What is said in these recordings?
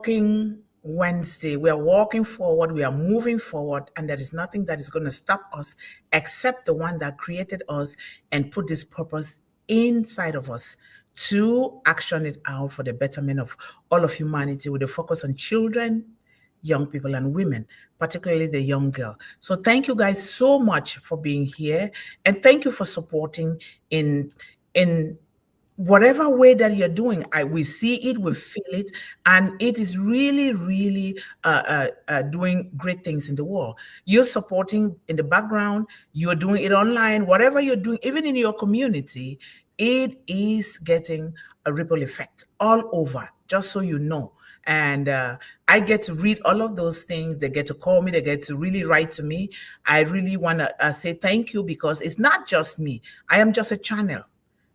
Walking Wednesday. We are walking forward, we are moving forward, and there is nothing that is going to stop us except the one that created us and put this purpose inside of us to action it out for the betterment of all of humanity with a focus on children, young people, and women, particularly the young girl. So thank you guys so much for being here, and thank you for supporting in whatever way that you're doing. We see it, we feel it, and it is really, really doing great things in the world. You're supporting in the background, you're doing it online, whatever you're doing, even in your community, it is getting a ripple effect all over, just so you know. And I get to read all of those things. They get to call me, they get to really write to me. I really want to say thank you, because it's not just me. I am just a channel.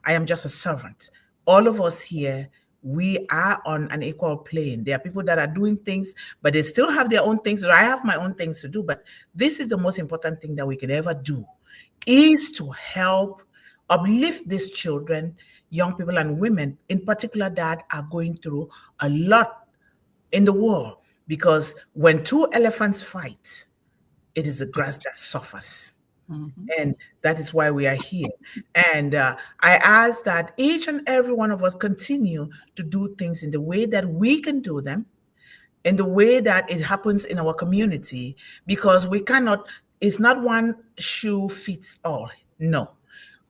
I am just a servant. All of us here, we are on an equal plane. There are people that are doing things, but they still have their own things. I have my own things to do, but this is the most important thing that we can ever do, is to help uplift these children, young people, and women in particular that are going through a lot in the world. Because when two elephants fight, it is the grass that suffers. Mm-hmm. And that is why we are here. And I ask that each and every one of us continue to do things in the way that we can do them, in the way that it happens in our community, because we cannot, it's not one shoe fits all. No.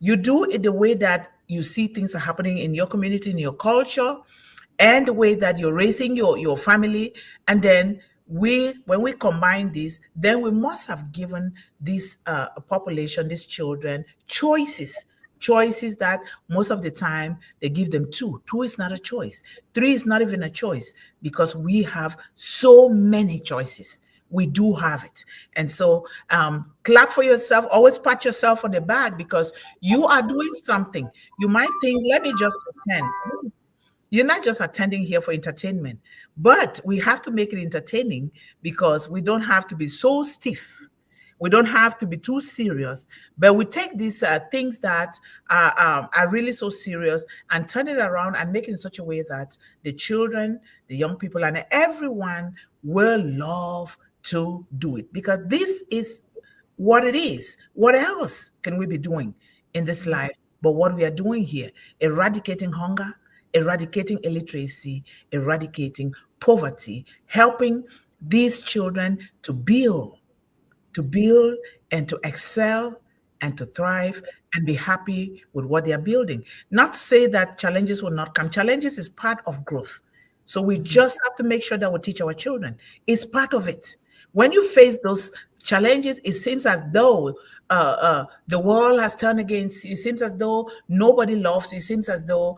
You do it the way that you see things are happening in your community, in your culture, and the way that you're raising your family. And then when we combine this, then we must have given this population, these children, choices that most of the time they give them two. Two is not a choice. Three is not even a choice, because we have so many choices. We do have it. And so clap for yourself. Always pat yourself on the back, because you are doing something. You might think, let me just pretend. You're not just attending here for entertainment, but we have to make it entertaining, because we don't have to be so stiff. We don't have to be too serious, but we take these things that are really so serious and turn it around and make it in such a way that the children, the young people, and everyone will love to do it, because this is what it is. What else can we be doing in this life but what we are doing here? Eradicating hunger, eradicating illiteracy, eradicating poverty, helping these children to build and to excel and to thrive and be happy with what they are building. Not to say that challenges will not come. Challenges is part of growth. So we just have to make sure that we teach our children. It's part of it. When you face those challenges, it seems as though the world has turned against you. It seems as though nobody loves you. It seems as though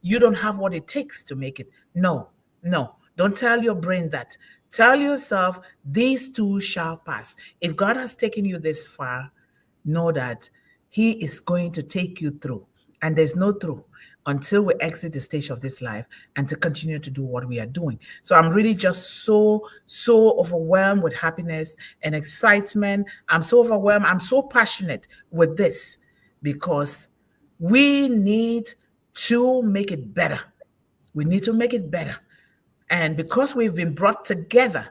you don't have what it takes to make it. No. Don't tell your brain that. Tell yourself, these too shall pass. If God has taken you this far, know that He is going to take you through. And there's no through until we exit the stage of this life and to continue to do what we are doing. So I'm really just so overwhelmed with happiness and excitement. I'm so overwhelmed. I'm so passionate with this, because we need to make it better. We need to make it better. And because we've been brought together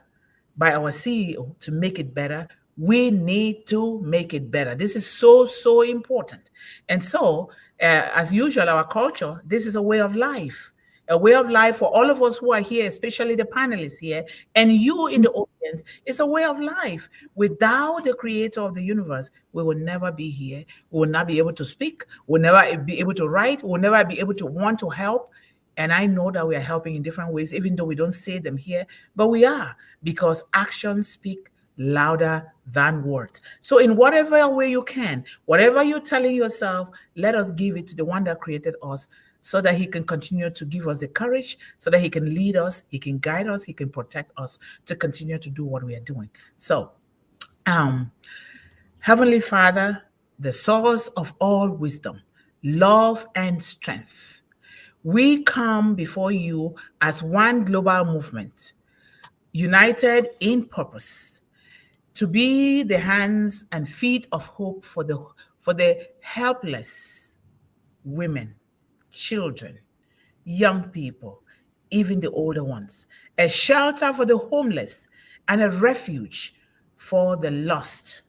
by our CEO to make it better, we need to make it better. This is so important. And so, as usual, our culture, this is a way of life. A way of life for all of us who are here, especially the panelists here, and you in the audience. It's a way of life. Without the creator of the universe, we will never be here. We will not be able to speak. We'll never be able to write. We'll never be able to want to help. And I know that we are helping in different ways, even though we don't say them here, but we are, because actions speak louder than words. So in whatever way you can, whatever you're telling yourself, let us give it to the one that created us, so that He can continue to give us the courage, so that He can lead us, He can guide us, He can protect us to continue to do what we are doing. So, Heavenly Father, the source of all wisdom, love, and strength, we come before you as one global movement, united in purpose, to be the hands and feet of hope for the helpless, women, children, young people, even the older ones. a shelter for the homeless, and a refuge for the lost.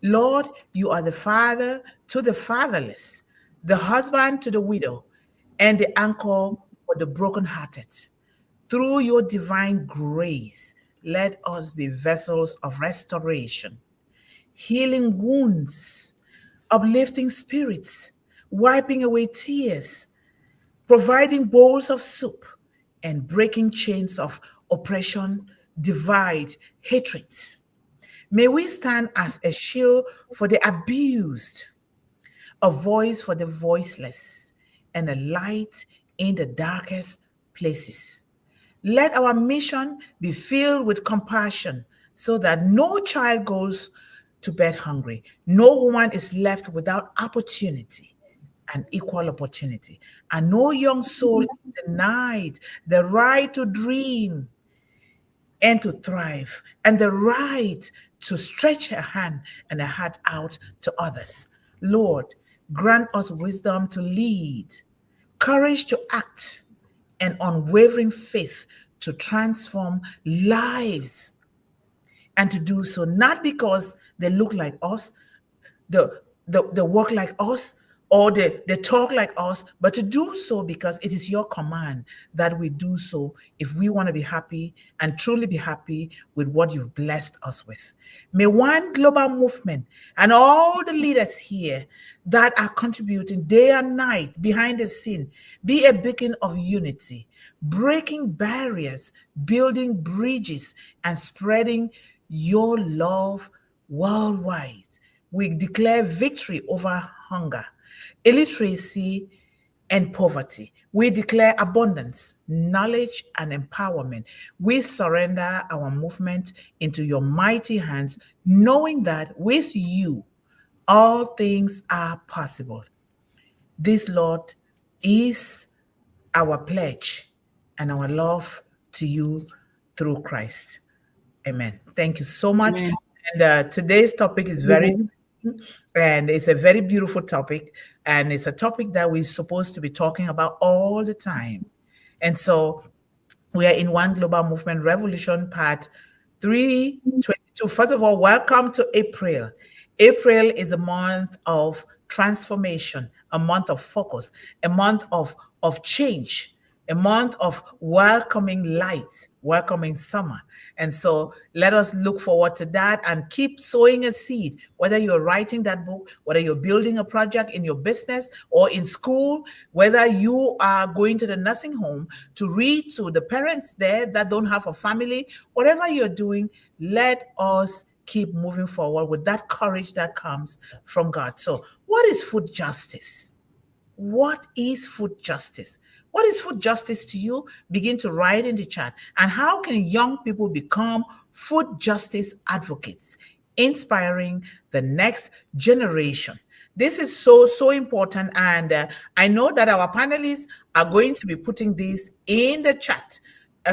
Lord, you are the father to the fatherless, the husband to the widow, and the anchor for the brokenhearted. Through your divine grace, let us be vessels of restoration, healing wounds, uplifting spirits, wiping away tears, providing bowls of soup, and breaking chains of oppression, divide, hatred. May we stand as a shield for the abused, a voice for the voiceless, and a light in the darkest places. Let our mission be filled with compassion so that no child goes to bed hungry, no woman is left without opportunity and equal opportunity, and no young soul is denied the right to dream and to thrive, and the right to stretch a hand and a heart out to others. Lord, grant us wisdom to lead, courage to act, and unwavering faith to transform lives, and to do so not because they look like us, they walk like us, or they talk like us, but to do so because it is your command that we do so if we want to be happy and truly be happy with what you've blessed us with. May one global movement and all the leaders here that are contributing day and night behind the scene be a beacon of unity, breaking barriers, building bridges, and spreading your love worldwide. We declare victory over hunger, illiteracy, and poverty. We declare abundance, knowledge, and empowerment. We surrender our movement into your mighty hands, knowing that with you, all things are possible. This, Lord, is our pledge and our love to you through Christ. Amen. Thank you so much. Amen. And today's topic is very Amen. and it's a very beautiful topic, and it's a topic that we're supposed to be talking about all the time. And so we are in One Global Movement Revolution, part 322. First of all, welcome to April. April is a month of transformation, a month of focus, a month of change, a month of welcoming light, welcoming summer. And so let us look forward to that and keep sowing a seed, whether you're writing that book, whether you're building a project in your business or in school, whether you are going to the nursing home to read to the parents there that don't have a family, whatever you're doing, let us keep moving forward with that courage that comes from God. So, what is food justice? What is food justice? What is food justice to you? Begin to write in the chat. And how can young people become food justice advocates, inspiring the next generation? This is so important. And I know that our panelists are going to be putting this in the chat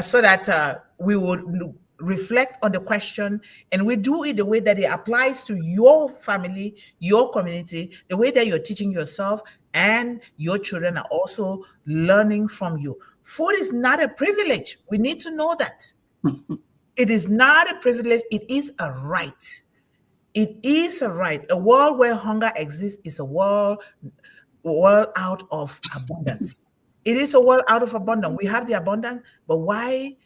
so that we would reflect on the question, and we do it the way that it applies to your family, your community, the way that you're teaching yourself, and your children are also learning from you. Food is not a privilege. We need to know that. It is not a privilege, it is a right. It is a right. A world where hunger exists is a world out of abundance. It is a world out of abundance. We have the abundance, but why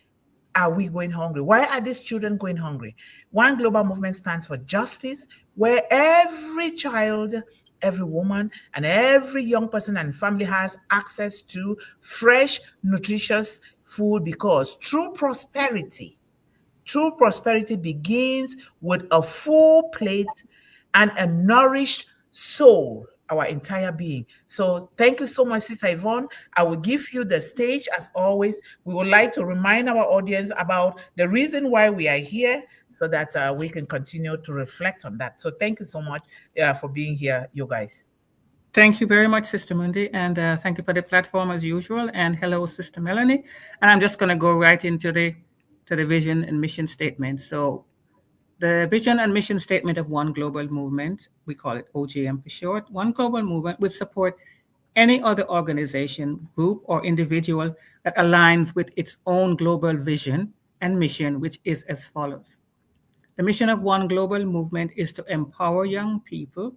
are we going hungry? Why are these children going hungry? One Global Movement stands for justice, where every child, every woman, and every young person and family has access to fresh, nutritious food, because true prosperity begins with a full plate and a nourished soul, our entire being. So thank you so much, Sister Yvonne. I will give you the stage as always. We would like to remind our audience about the reason why we are here, so that we can continue to reflect on that. So thank you so much for being here, you guys. Thank you very much, Sister Mundih, and thank you for the platform as usual. And hello, Sister Melanie. And I'm just going to go right into the vision and mission statement. So the vision and mission statement of One Global Movement, we call it OGM for short. One Global Movement would support any other organization, group, or individual that aligns with its own global vision and mission, which is as follows. The mission of One Global Movement is to empower young people,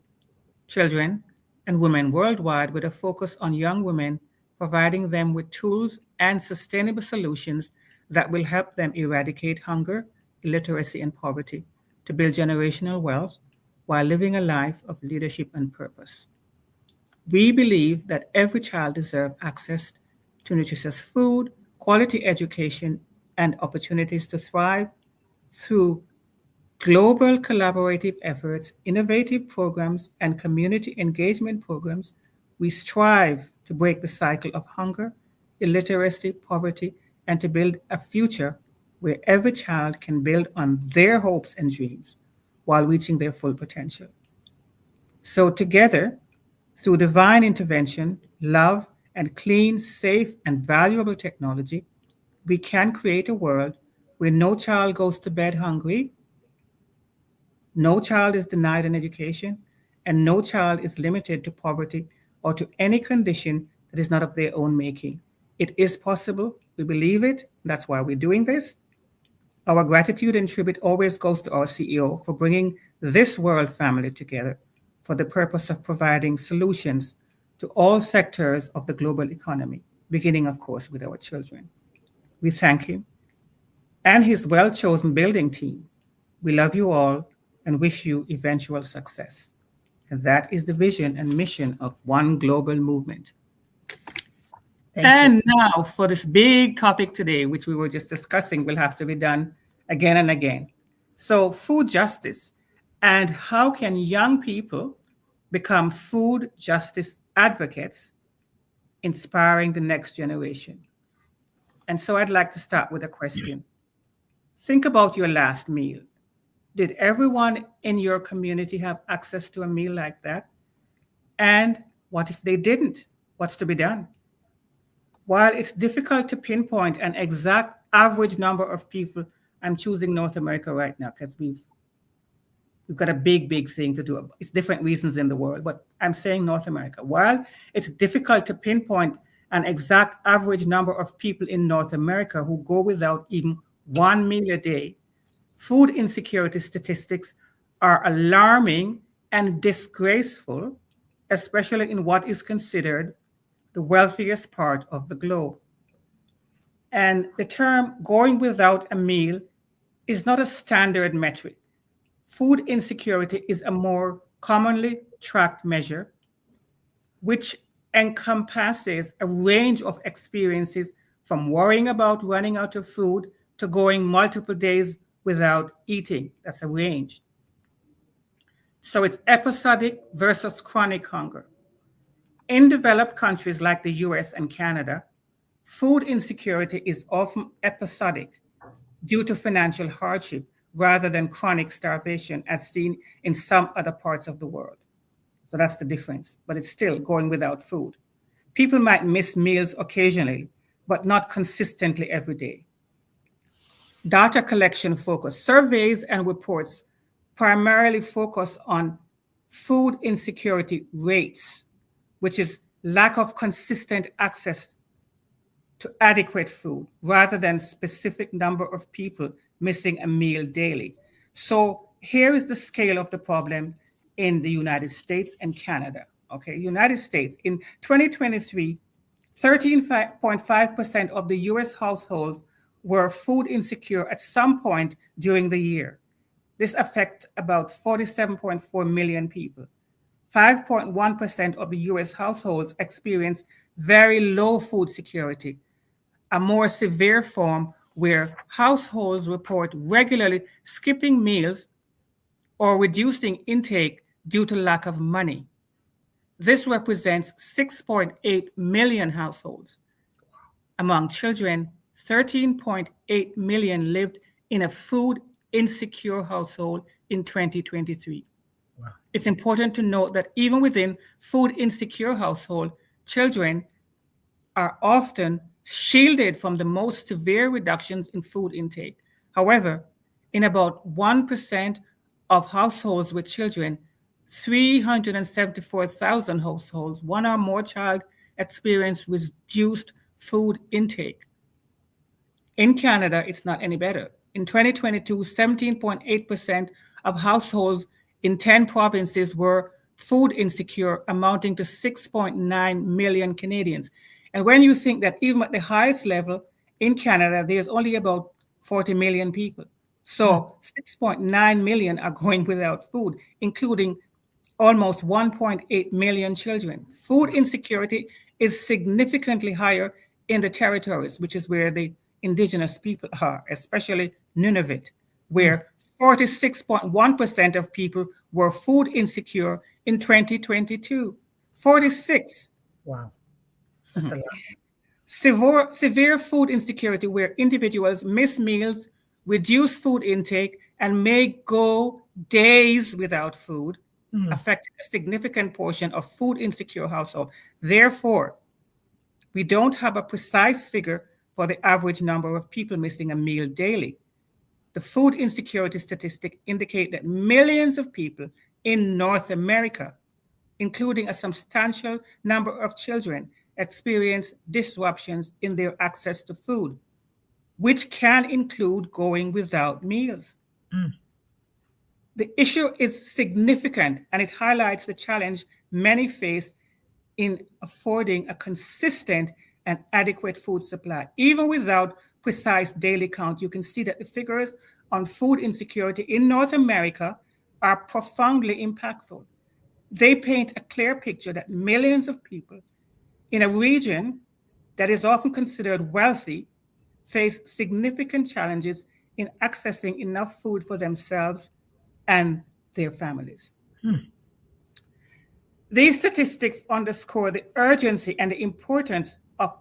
children, and women worldwide with a focus on young women, providing them with tools and sustainable solutions that will help them eradicate hunger, illiteracy, and poverty to build generational wealth while living a life of leadership and purpose. We believe that every child deserves access to nutritious food, quality education, and opportunities to thrive through global collaborative efforts, innovative programs, and community engagement programs. We strive to break the cycle of hunger, illiteracy, poverty, and to build a future where every child can build on their hopes and dreams while reaching their full potential. So, together, through divine intervention, love, and clean, safe, and valuable technology, we can create a world where no child goes to bed hungry, no child is denied an education, and no child is limited to poverty or to any condition that is not of their own making. It is possible. We believe it. That's why we're doing this. Our gratitude and tribute always goes to our CEO for bringing this world family together for the purpose of providing solutions to all sectors of the global economy, beginning, of course, with our children. We thank him and his well chosen building team. We love you all and wish you eventual success. And that is the vision and mission of One Global Movement. Thank you. And now for this big topic today, which we were just discussing, will have to be done again and again. So, food justice and how can young people become food justice advocates, inspiring the next generation? And so I'd like to start with a question. Think about your last meal. Did everyone in your community have access to a meal like that? And what if they didn't? What's to be done? While it's difficult to pinpoint an exact average number of people, I'm choosing North America right now because we've got a big thing to do. It's different reasons in the world, but I'm saying North America. While it's difficult to pinpoint an exact average number of people in North America who go without even one meal a day, food insecurity statistics are alarming and disgraceful, especially in what is considered the wealthiest part of the globe. And the term going without a meal is not a standard metric. Food insecurity is a more commonly tracked measure, which encompasses a range of experiences from worrying about running out of food to going multiple days without eating. That's a range. So it's episodic versus chronic hunger. In developed countries like the US and Canada, food insecurity is often episodic due to financial hardship rather than chronic starvation as seen in some other parts of the world. So that's the difference, but it's still going without food. People might miss meals occasionally, but not consistently every day. Data collection focus. Surveys and reports primarily focus on food insecurity rates, which is lack of consistent access to adequate food rather than specific number of people missing a meal daily. So here is the scale of the problem in the United States and Canada. Okay, United States in 2023, 13.5% of the US households were food insecure at some point during the year. This affects about 47.4 million people. 5.1% of the US households experience very low food security, a more severe form where households report regularly skipping meals or reducing intake due to lack of money. This represents 6.8 million households. Among children, 13.8 million lived in a food insecure household in 2023. Wow. It's important to note that even within food insecure household, children are often shielded from the most severe reductions in food intake. However, in about 1% of households with children, 374,000 households, one or more child experience reduced food intake. In Canada, it's not any better. In 2022, 17.8% of households in 10 provinces were food insecure, amounting to 6.9 million Canadians. And when you think that even at the highest level in Canada, there's only about 40 million people. So 6.9 million are going without food, including almost 1.8 million children. Food insecurity is significantly higher in the territories, which is where the indigenous people are, especially Nunavut, where 46.1% of people were food insecure in 2022. 46. Wow. That's a lot. Severe food insecurity, where individuals miss meals, reduce food intake, and may go days without food, affecting a significant portion of food insecure households. Therefore, we don't have a precise figure for the average number of people missing a meal daily. The food insecurity statistics indicate that millions of people in North America, including a substantial number of children, experience disruptions in their access to food, which can include going without meals. The issue is significant, and it highlights the challenge many face in affording a consistent and adequate food supply. Even without precise daily count, you can see that the figures on food insecurity in North America are profoundly impactful. They paint a clear picture that millions of people in a region that is often considered wealthy face significant challenges in accessing enough food for themselves and their families. These statistics underscore the urgency and the importance of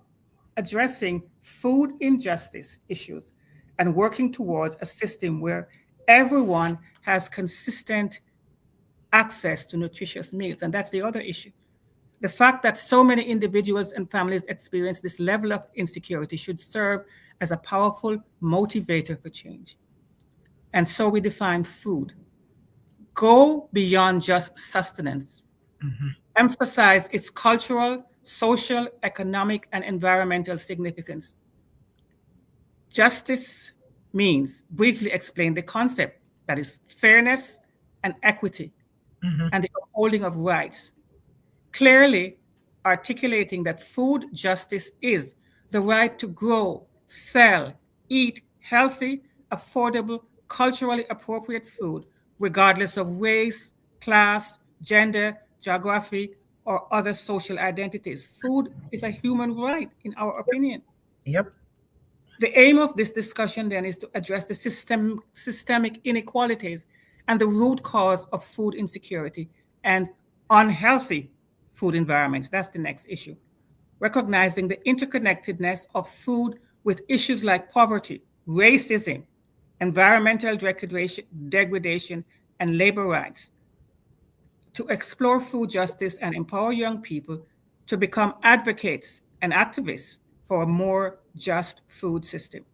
addressing food injustice issues and working towards a system where everyone has consistent access to nutritious meals. And that's the other issue. The fact that so many individuals and families experience this level of insecurity should serve as a powerful motivator for change. And so we define food. Go beyond just sustenance. Emphasize its cultural, social, economic, and environmental significance. Justice means, briefly explain the concept that is fairness and equity and the upholding of rights. Clearly articulating that food justice is the right to grow, sell, eat healthy, affordable, culturally appropriate food, regardless of race, class, gender, geography, or other social identities. Food is a human right, in our opinion. Yep. The aim of this discussion then is to address the systemic inequalities and the root cause of food insecurity and unhealthy food environments. That's the next issue. Recognizing the interconnectedness of food with issues like poverty, racism, environmental degradation, and labor rights. To explore food justice and empower young people to become advocates and activists for a more just food system.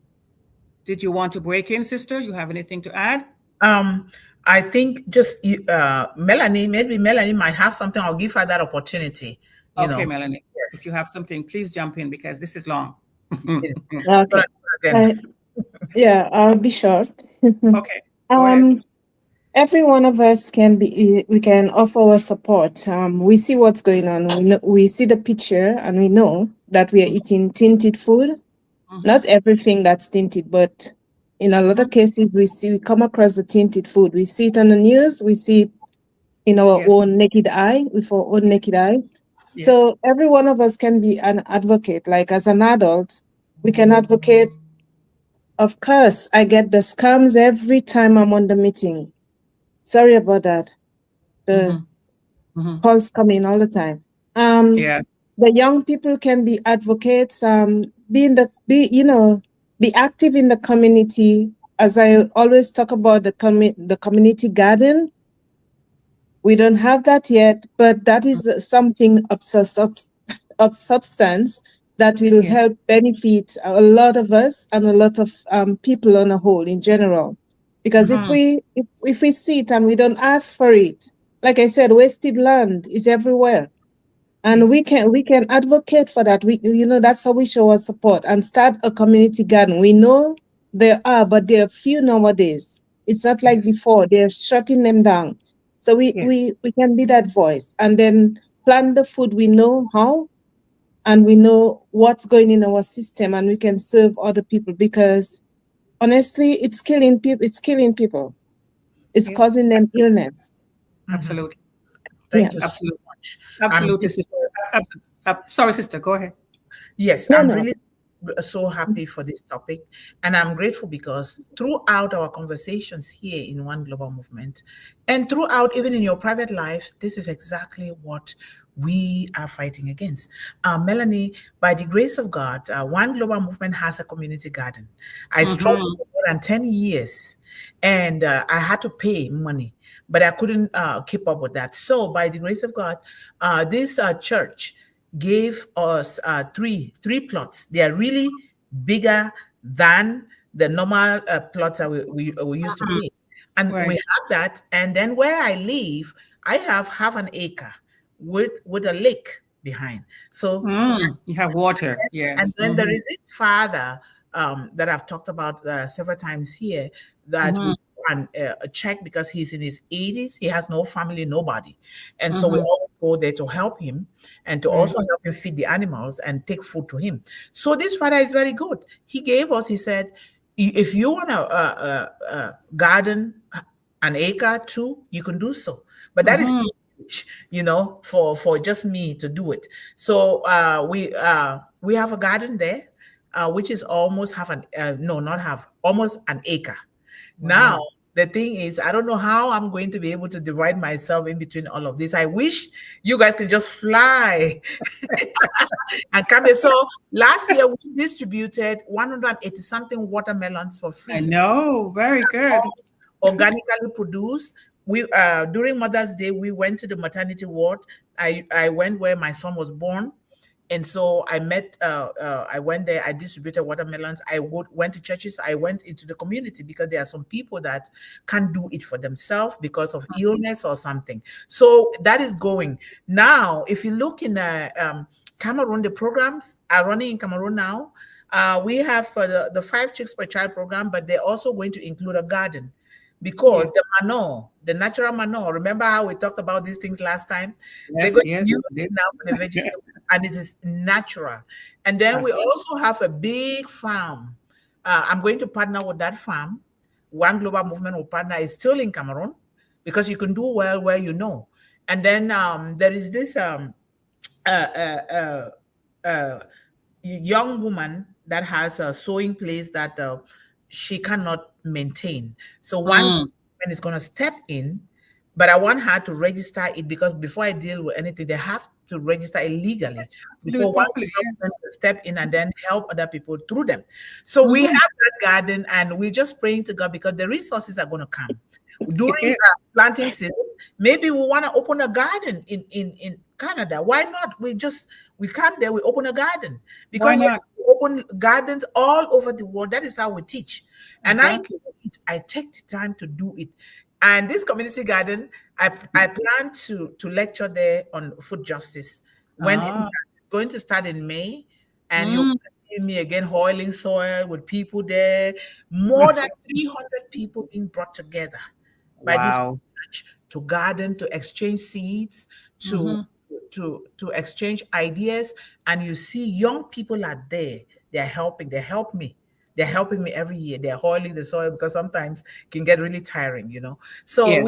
Did you want to break in, sister? You have anything to add? I think just Melanie, maybe Melanie might have something. I'll give her that opportunity. Okay, Melanie. Yes. If you have something, please jump in because this is long. Okay. Yeah, I'll be short. Okay. Go ahead. Every one of us we can offer our support. We see what's going on. We see the picture and we know that we are eating tinted food. Not everything that's tinted, but in a lot of cases we come across the tinted food. We see it on the news, we see it in our own naked eye, with our own naked eyes. Yes. So every one of us can be an advocate. Like as an adult, we can advocate. Of course, I get the scams every time I'm on the meeting. Sorry about that. The calls come in all the time. The young people can be advocates. Be active in the community. As I always talk about the community garden. We don't have that yet, but that is something of substance that will help benefit a lot of us and a lot of people on a whole in general. Because if we see it and we don't ask for it, like I said, wasted land is everywhere. And Yes. we can advocate for that. That's how we show our support and start a community garden. We know there are, but there are few nowadays. It's not like Yes. before. They're shutting them down. So Yes. we can be that voice and then plan the food. We know how and we know what's going in our system and we can serve other people because honestly, it's killing people. It's killing people. It's Yes. causing them illness. Mhm. Absolutely. Yeah. Thank you so Absolutely. much. I'm Absolutely, sister. Sorry, sister. Go ahead. Yes, No, I'm no. really so happy for this topic. And I'm grateful because throughout our conversations here in One Global Movement, and throughout even in your private life, this is exactly what we are fighting against. Melanie, by the grace of God, One Global Movement has a community garden. I struggled Mm-hmm. for more than 10 years and I had to pay money, but I couldn't keep up with that. So, by the grace of God, this church gave us three plots. They are really bigger than the normal plots that we used to pay. And we Right. have that. And then where I live, I have half an acre with a lake behind. So You have water. and Yes. then there is this father that I've talked about several times here that we Mm-hmm. can check because he's in his 80s. He has no family, nobody. And so we Mm-hmm. always go there to help him and to Right. also help him feed the animals and take food to him. So this father is very good. He gave us, he said, if you want to garden an acre too, you can do so. But that is Mm-hmm. too much, for just me to do it. So we have a garden there, which is almost half an no, not half, almost an acre. Now Wow. the thing is, I don't know how I'm going to be able to divide myself in between all of this. I wish you guys can just fly and come here. So last year we distributed 180 something watermelons for I free, know. Very good. organically produced. We during Mother's Day, we went to the maternity ward. I went where my son was born, and so I went there. I distributed watermelons. Went to churches. I went into the community because there are some people that can't do it for themselves because of illness or something. So that is going now. If you look in Cameroon, the programs are running in Cameroon now. We have the 5 chicks per child program, but they're also going to include a garden because Yes. the manure, the natural manure, remember how we talked about these things last time? They're Yes. going to Yes. use it now for the vegetable, and it is natural. And then we Okay. also have a big farm. I'm going to partner with that farm. One Global Movement will partner is still in Cameroon because you can do well where you know. And then there is this uh, uh, uh, young woman that has a sewing place that she cannot maintain. So one Mm. woman is going to step in, but I want her to register it because before I deal with anything, they have to register it legally To do it before one properly. woman Yes. can step in and then help other people through them. So we have Mm-hmm. that garden and we're just praying to God because the resources are going to come. During Yes. planting season, maybe we want to open a garden in Canada. Why not? We come there, we open a garden Why because when not? we open gardens all over the world, that is how we teach. And Exactly. I take the time to do it. And this community garden, I plan to lecture there on food justice when it's Ah. going to start in May, and you'll Mm. see me again hoiling soil with people there. More than 300 people being brought together by this Wow. church to garden, to exchange seeds, to Mm-hmm. to exchange ideas. And you see young people are there. They're helping. They help me. They're helping me every year. They're hoiling the soil because sometimes it can get really tiring. So Yes.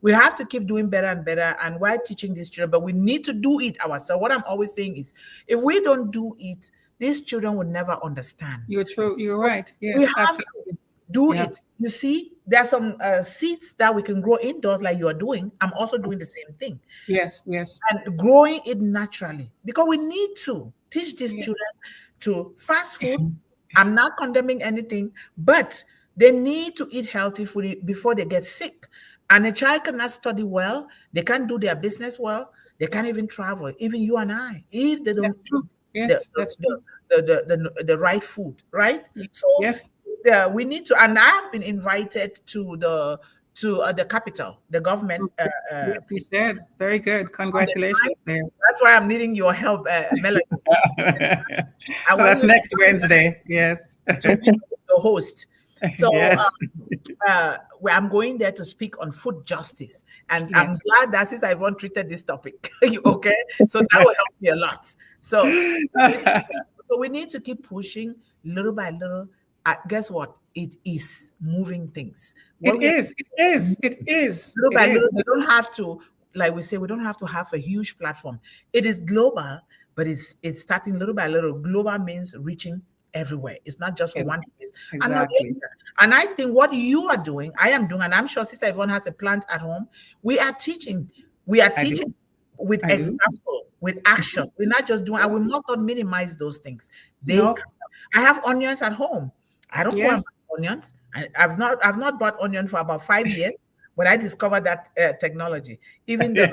we have to keep doing better and better. And we're teaching these children, but we need to do it ourselves. What I'm always saying is if we don't do it, these children will never understand. You're true. You're right. We Yes. have to Absolutely. do You have it. to. You see, there are some seeds that we can grow indoors, like you are doing. I'm also doing the same thing Yes. Yes. and growing it naturally because we need to teach these Yeah. children to fast food. I'm not condemning anything, but they need to eat healthy food before they get sick. And a child cannot study well, they can't do their business well, they can't even travel, even you and I, if they don't That's true. eat the Yes. That's the, true. the right food, right? Ye- So Yes. we need to, and I have been invited to the capital, the government. Yes, you said. Very good. Congratulations there. That's why I'm needing your help, Melanie. I So want that's you next Wednesday. Yes. to be the host. So Yes. where I'm going there to speak on food justice. And I'm Yes. glad that since I've treated this topic, okay? So that will help me a lot. So we need to keep pushing little by little. Guess what? It is moving things. It is. Little by little. We don't have to, like we say, we don't have to have a huge platform. It is global, but it's starting little by little. Global means reaching everywhere. It's not just for one place. Exactly. And I think what you are doing, I am doing, and I'm sure Sister Yvonne has a plant at home. We are teaching. We are teaching with example, with action. We're not just doing, and we must not minimize those things. I have onions at home. I don't go and buy onions. I've not bought onion for about 5 years when I discovered that technology. Even the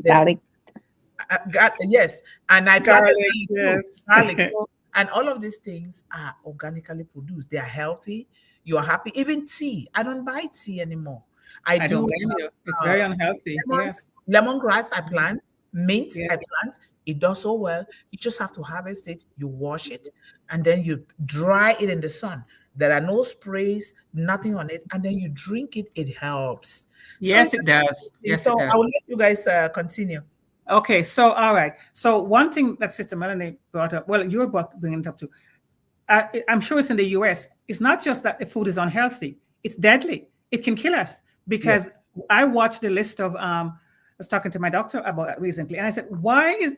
garlic. Yes, and I planted garlic. Yes. So, and all of these things are organically produced. They are healthy. You are happy. Even tea. I don't buy tea anymore. I don't blame you. It's very unhealthy. Lemongrass I plant. Mint I plant. It does so well. You just have to harvest it. You wash it, and then you dry it in the sun. There are no sprays, nothing on it, and then you drink it. It helps. Yes, it does. Yes, so it does. I will let you guys continue. Okay, so all right. So one thing that Sister Melanie brought up, well, you're bringing it up too. I'm sure it's in the US. It's not just that the food is unhealthy. It's deadly. It can kill us because I watched the list of, I was talking to my doctor about it recently. And I said, why is,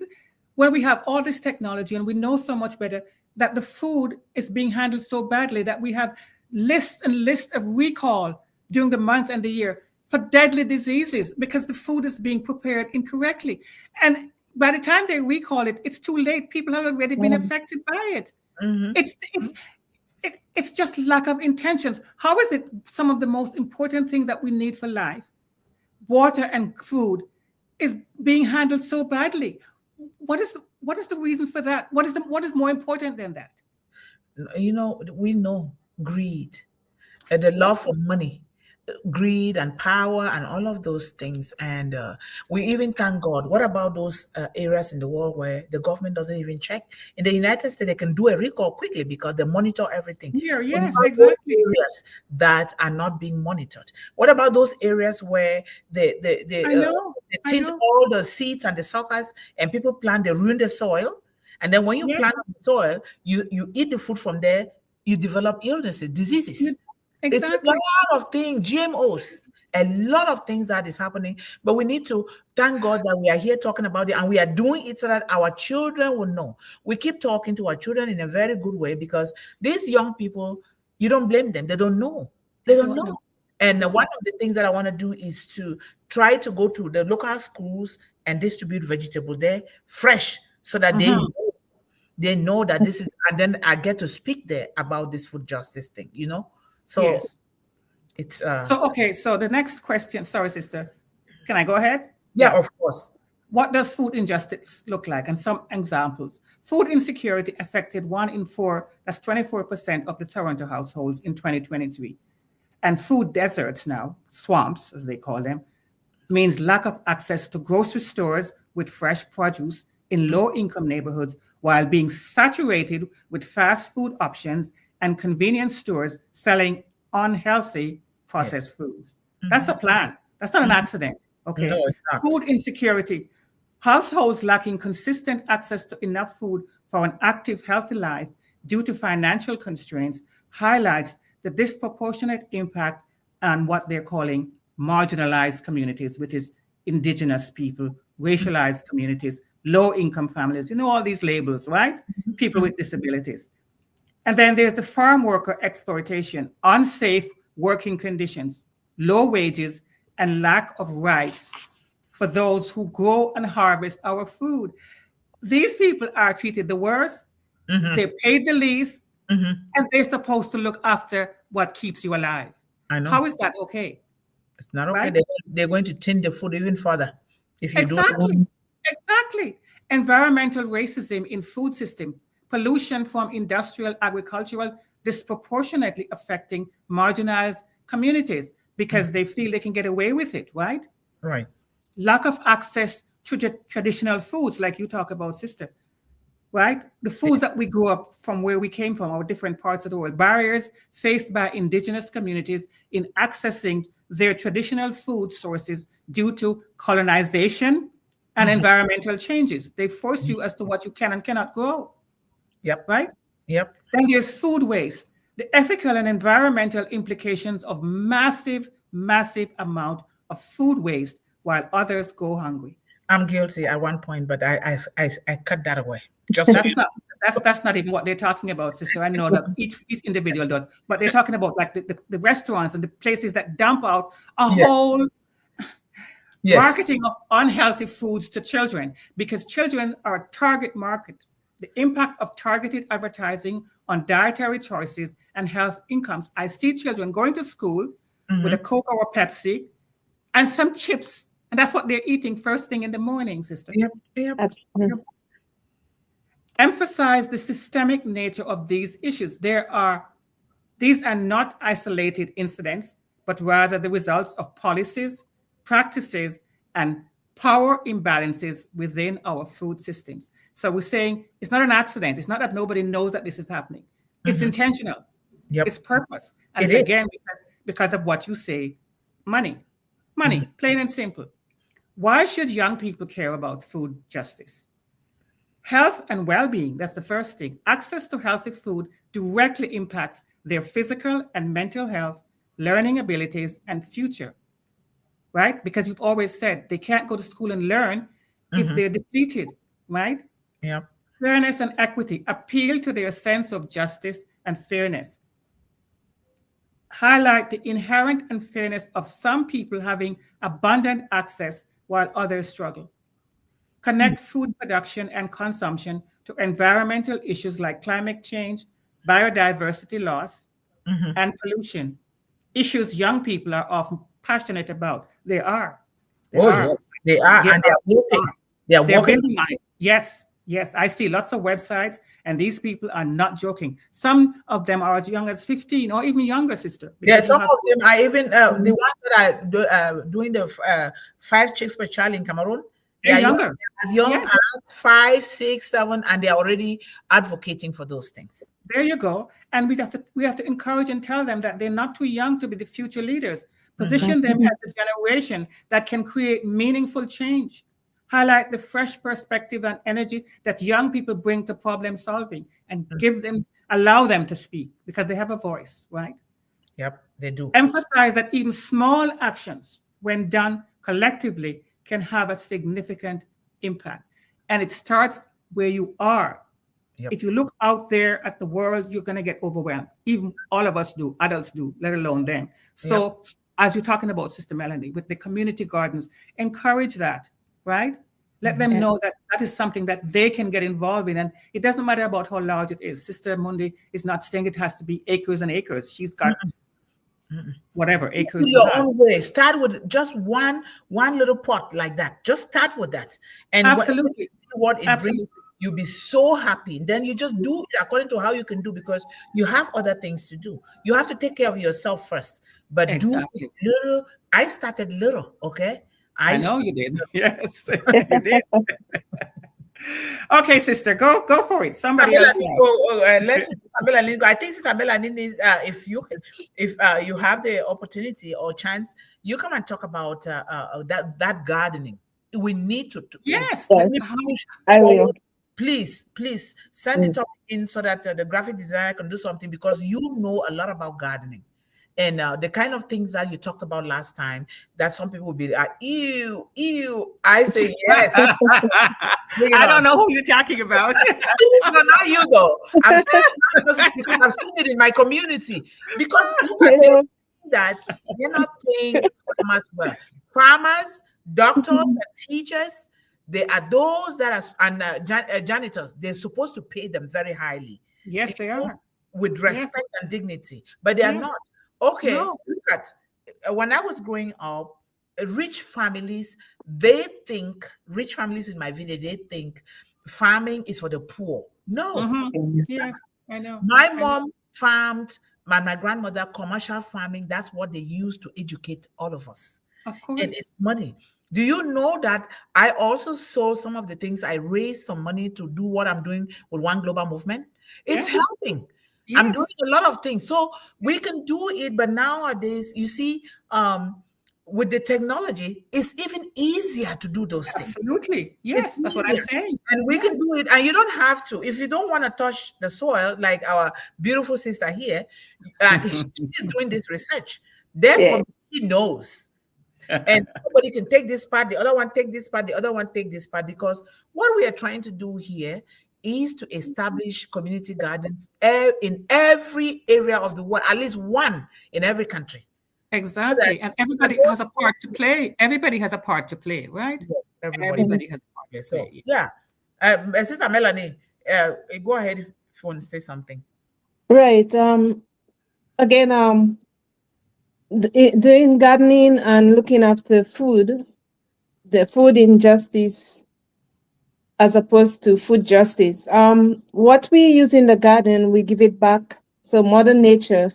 when we have all this technology and we know so much better that the food is being handled so badly that we have lists and lists of recall during the month and the year for deadly diseases because the food is being prepared incorrectly. And by the time they recall it, it's too late. People have already been affected by it. It's just lack of intentions. How is it some of the most important things that we need for life, water and food, is being handled so badly? What is the reason for that? What is more important than that? We know greed, the love for money, greed and power and all of those things. And we even thank God. What about those areas in the world where the government doesn't even check? In the United States, they can do a recall quickly because they monitor everything. Yes, exactly. Areas that are not being monitored. What about those areas where they tint all the seeds and the suckers and people plant, they ruin the soil. And then when you plant the soil, you eat the food from there, you develop illnesses, diseases. It's a lot of things, GMOs, a lot of things that is happening. But we need to thank God that we are here talking about it and we are doing it so that our children will know. We keep talking to our children in a very good way because these young people, you don't blame them. They don't know. They don't know. And one of the things that I want to do is to try to go to the local schools and distribute vegetable there fresh so that they know that this is, and then I get to speak there about this food justice thing, So it's so the next question, sorry, sister, can I go ahead? Yeah, of course. What does food injustice look like? And some examples. Food insecurity affected 1 in 4, that's 24% of the Toronto households in 2023. And food deserts now, swamps as they call them, means lack of access to grocery stores with fresh produce in low-income neighborhoods while being saturated with fast food options and convenience stores selling unhealthy processed foods. That's a plan. That's not an accident. Okay. No, it's not. Food insecurity. Households lacking consistent access to enough food for an active, healthy life due to financial constraints highlights the disproportionate impact on what they're calling marginalized communities, which is indigenous people, racialized communities, low-income families, all these labels, right? People with disabilities. And then there's the farm worker exploitation, unsafe working conditions, low wages, and lack of rights for those who grow and harvest our food. These people are treated the worst. They're paid the least, and they're supposed to look after what keeps you alive. I know. How is that okay? It's not okay. Right? They're going to tint the food even further if you Exactly. Environmental racism in food system, pollution from industrial, agricultural, disproportionately affecting marginalized communities. because they feel they can get away with it, right? Right. Lack of access to traditional foods, like you talk about, sister, right? The foods that we grew up from, where we came from, our different parts of the world. Barriers faced by indigenous communities in accessing their traditional food sources due to colonization and environmental changes. They force you as to what you can and cannot grow. Yep. Right? Yep. Then there's food waste, the ethical and environmental implications of massive, massive amount of food waste while others go hungry. I'm guilty at one point, but I cut that away. Just that's not even what they're talking about, sister. I know that each individual does, but they're talking about like the restaurants and the places that dump out a whole marketing of unhealthy foods to children, because children are a target market. The impact of targeted advertising on dietary choices and health incomes. I see children going to school with a Coke or a Pepsi and some chips, and that's what they're eating first thing in the morning, sister. Yep. Emphasize the systemic nature of these issues. These are not isolated incidents, but rather the results of policies, practices, and power imbalances within our food systems. So we're saying it's not an accident. It's not that nobody knows that this is happening. It's intentional. Yep. It's purpose. And it's again because of what you say, money, plain and simple. Why should young people care about food justice? Health and well-being, that's the first thing. Access to healthy food directly impacts their physical and mental health, learning abilities, and future, right? Because you've always said they can't go to school and learn if they're depleted, right? Yeah. Fairness and equity appeal to their sense of justice and fairness. Highlight the inherent unfairness of some people having abundant access while others struggle. Connect food production and consumption to environmental issues like climate change, biodiversity loss, and pollution. Issues young people are often passionate about. They are. Yes, they are. And they're working. Yes. I see lots of websites, and these people are not joking. Some of them are as young as 15 or even younger, sister. Yeah, some of them are even the ones that are doing the 5 chicks per child in Cameroon. They're younger. As young as 5, 6, 7, and they're already advocating for those things. There you go. And we have to encourage and tell them that they're not too young to be the future leaders. Position them as a generation that can create meaningful change. Highlight the fresh perspective and energy that young people bring to problem solving, and allow them to speak because they have a voice, right? Yep, they do. Emphasize that even small actions, when done collectively, can have a significant impact. And it starts where you are. Yep. If you look out there at the world, you're going to get overwhelmed. Even all of us do, adults do, let alone them. So as you're talking about, Sister Melanie, with the community gardens, encourage that, right? Let them know that that is something that they can get involved in. And it doesn't matter about how large it is. Sister Mundih is not saying it has to be acres and acres. She's got whatever acres. Your own way. Start with just one little pot like that. Just start with that. And absolutely, what it brings, you'll be so happy. Then you just do it according to how you can do, because you have other things to do. You have to take care of yourself first. But do little. I started little, okay? I know you did. Yes, you did. Okay, sister, go for it. Somebody else. I think Sister Melanie, if you have the opportunity or chance, you come and talk about that gardening. We need to. Yes. I will. Please send it up in so that the graphic designer can do something, because you know a lot about gardening. And the kind of things that you talked about last time, that some people will be like, ew. I say yes. I don't know who you're talking about. No, not you though. I'm saying because I've seen it in my community. Because that they're not paying farmers well. Farmers, doctors, and teachers, they are those that are, and janitors, they're supposed to pay them very highly. Yes, they are. With respect and dignity. But they are not. Okay, look at, when I was growing up, rich families in my village, they think farming is for the poor. No. Yes, I know. My mom farmed. my grandmother, commercial farming, that's what they used to educate all of us. Of And course. it's money. Do you know that I also sold some of the things? I raised some money to do what I'm doing with One Global Movement. It's Yes. helping. I'm doing Yes. a lot of things. So we can do it, but nowadays, you see, with the technology, it's even easier to do those things. Absolutely. It's Yes. That's what I'm easier. saying. And we Yeah. can do it. And you don't have to. If you don't want to touch the soil, like our beautiful sister here, she is doing this research. Yeah. Therefore, she knows. And somebody can take this part, the other one take this part, the other one take this part, because what we are trying to do here is to establish community gardens in every area of the world, at least one in every country. So that, Exactly. And that everybody has a part to play. Everybody has a part to play, right? everybody. Everybody has a part to So play. yeah, Sister Melanie, go ahead if you want to say something. Right. Again, doing gardening and looking after food, the food injustice as opposed to food justice. What we use in the garden, we give it back. So Mother Nature,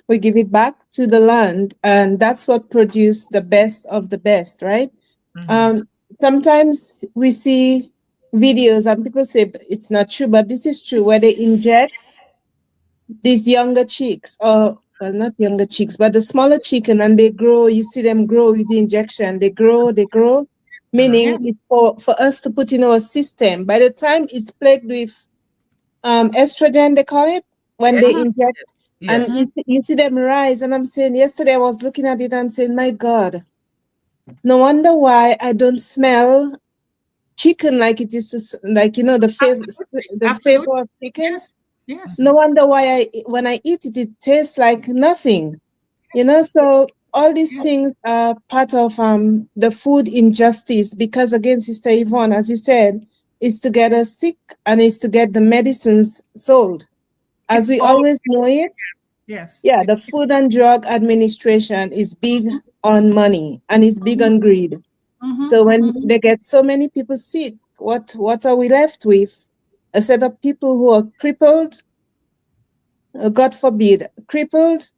we give it back to the land, and that's what produce the best of the best, right? Mhm. Um, Sometimes we see videos and people say it's not true, but this is true, where they inject these younger chicks, or well, not younger chicks, but the smaller chicken, and they grow. You see them grow with the injection. They grow, Uh-huh. meaning Yes. it's for us to put in our system. By the time it's plagued with estrogen, they call it, when Yes. they Mhm. inject, and Yes. Mhm. you see them rise. And I'm saying, yesterday I was looking at it and saying, my God, no wonder why I don't smell chicken like it is, like Absolutely. the Absolutely. flavor of chicken. Yes. Yes. No wonder why when I eat it, it tastes like nothing. Yes. So all these Yes. things are part of the food injustice, because again, Sister Yvonne, as you said, is to get us sick and is to get the medicines sold. As It's we all always know it, yes. yeah, the Food and Drug Administration is big on money and is big Mhm. on greed. Mhm. So when Mhm. they get so many people sick, what are we left with? A set of people who are crippled, God forbid, crippled,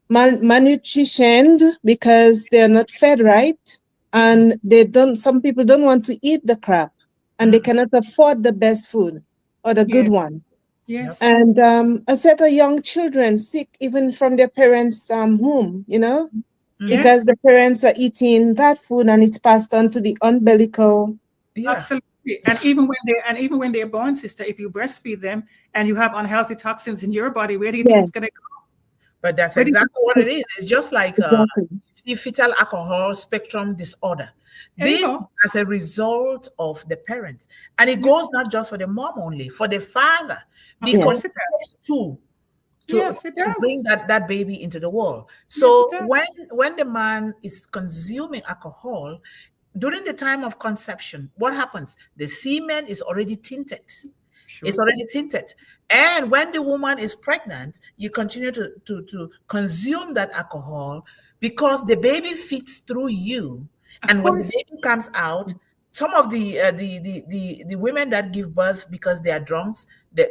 malnutritioned because they're not fed right, and they don't. Some people don't want to eat the crap, and they Mhm. cannot afford the best food or the good Yes. one. Yep. Yes. And a set of young children sick even from their parents' home, Mhm. because Yes. the parents are eating that food and it's passed on to the umbilical. Yeah. Absolutely. And even when they're born, sister, if you breastfeed them and you have unhealthy toxins in your body, where do you think Yeah, it's gonna go? But that's Where do you think exactly what it is. It's just like exactly. see fetal alcohol spectrum disorder. there you This go? is as a result of the parents, and it Yeah. goes not just for the mom only, for the father, Of Yeah, because course it it does. takes two Yes, it to bring does. that baby into the world. Yes, it So does. when the man is consuming alcohol during the time of conception, what happens? The semen is already tinted. It's Sure. already tinted. And when the woman is pregnant, you continue to consume that alcohol because the baby fits through you. Of And when the course. baby comes out, some of the women that give birth because they are drunks, they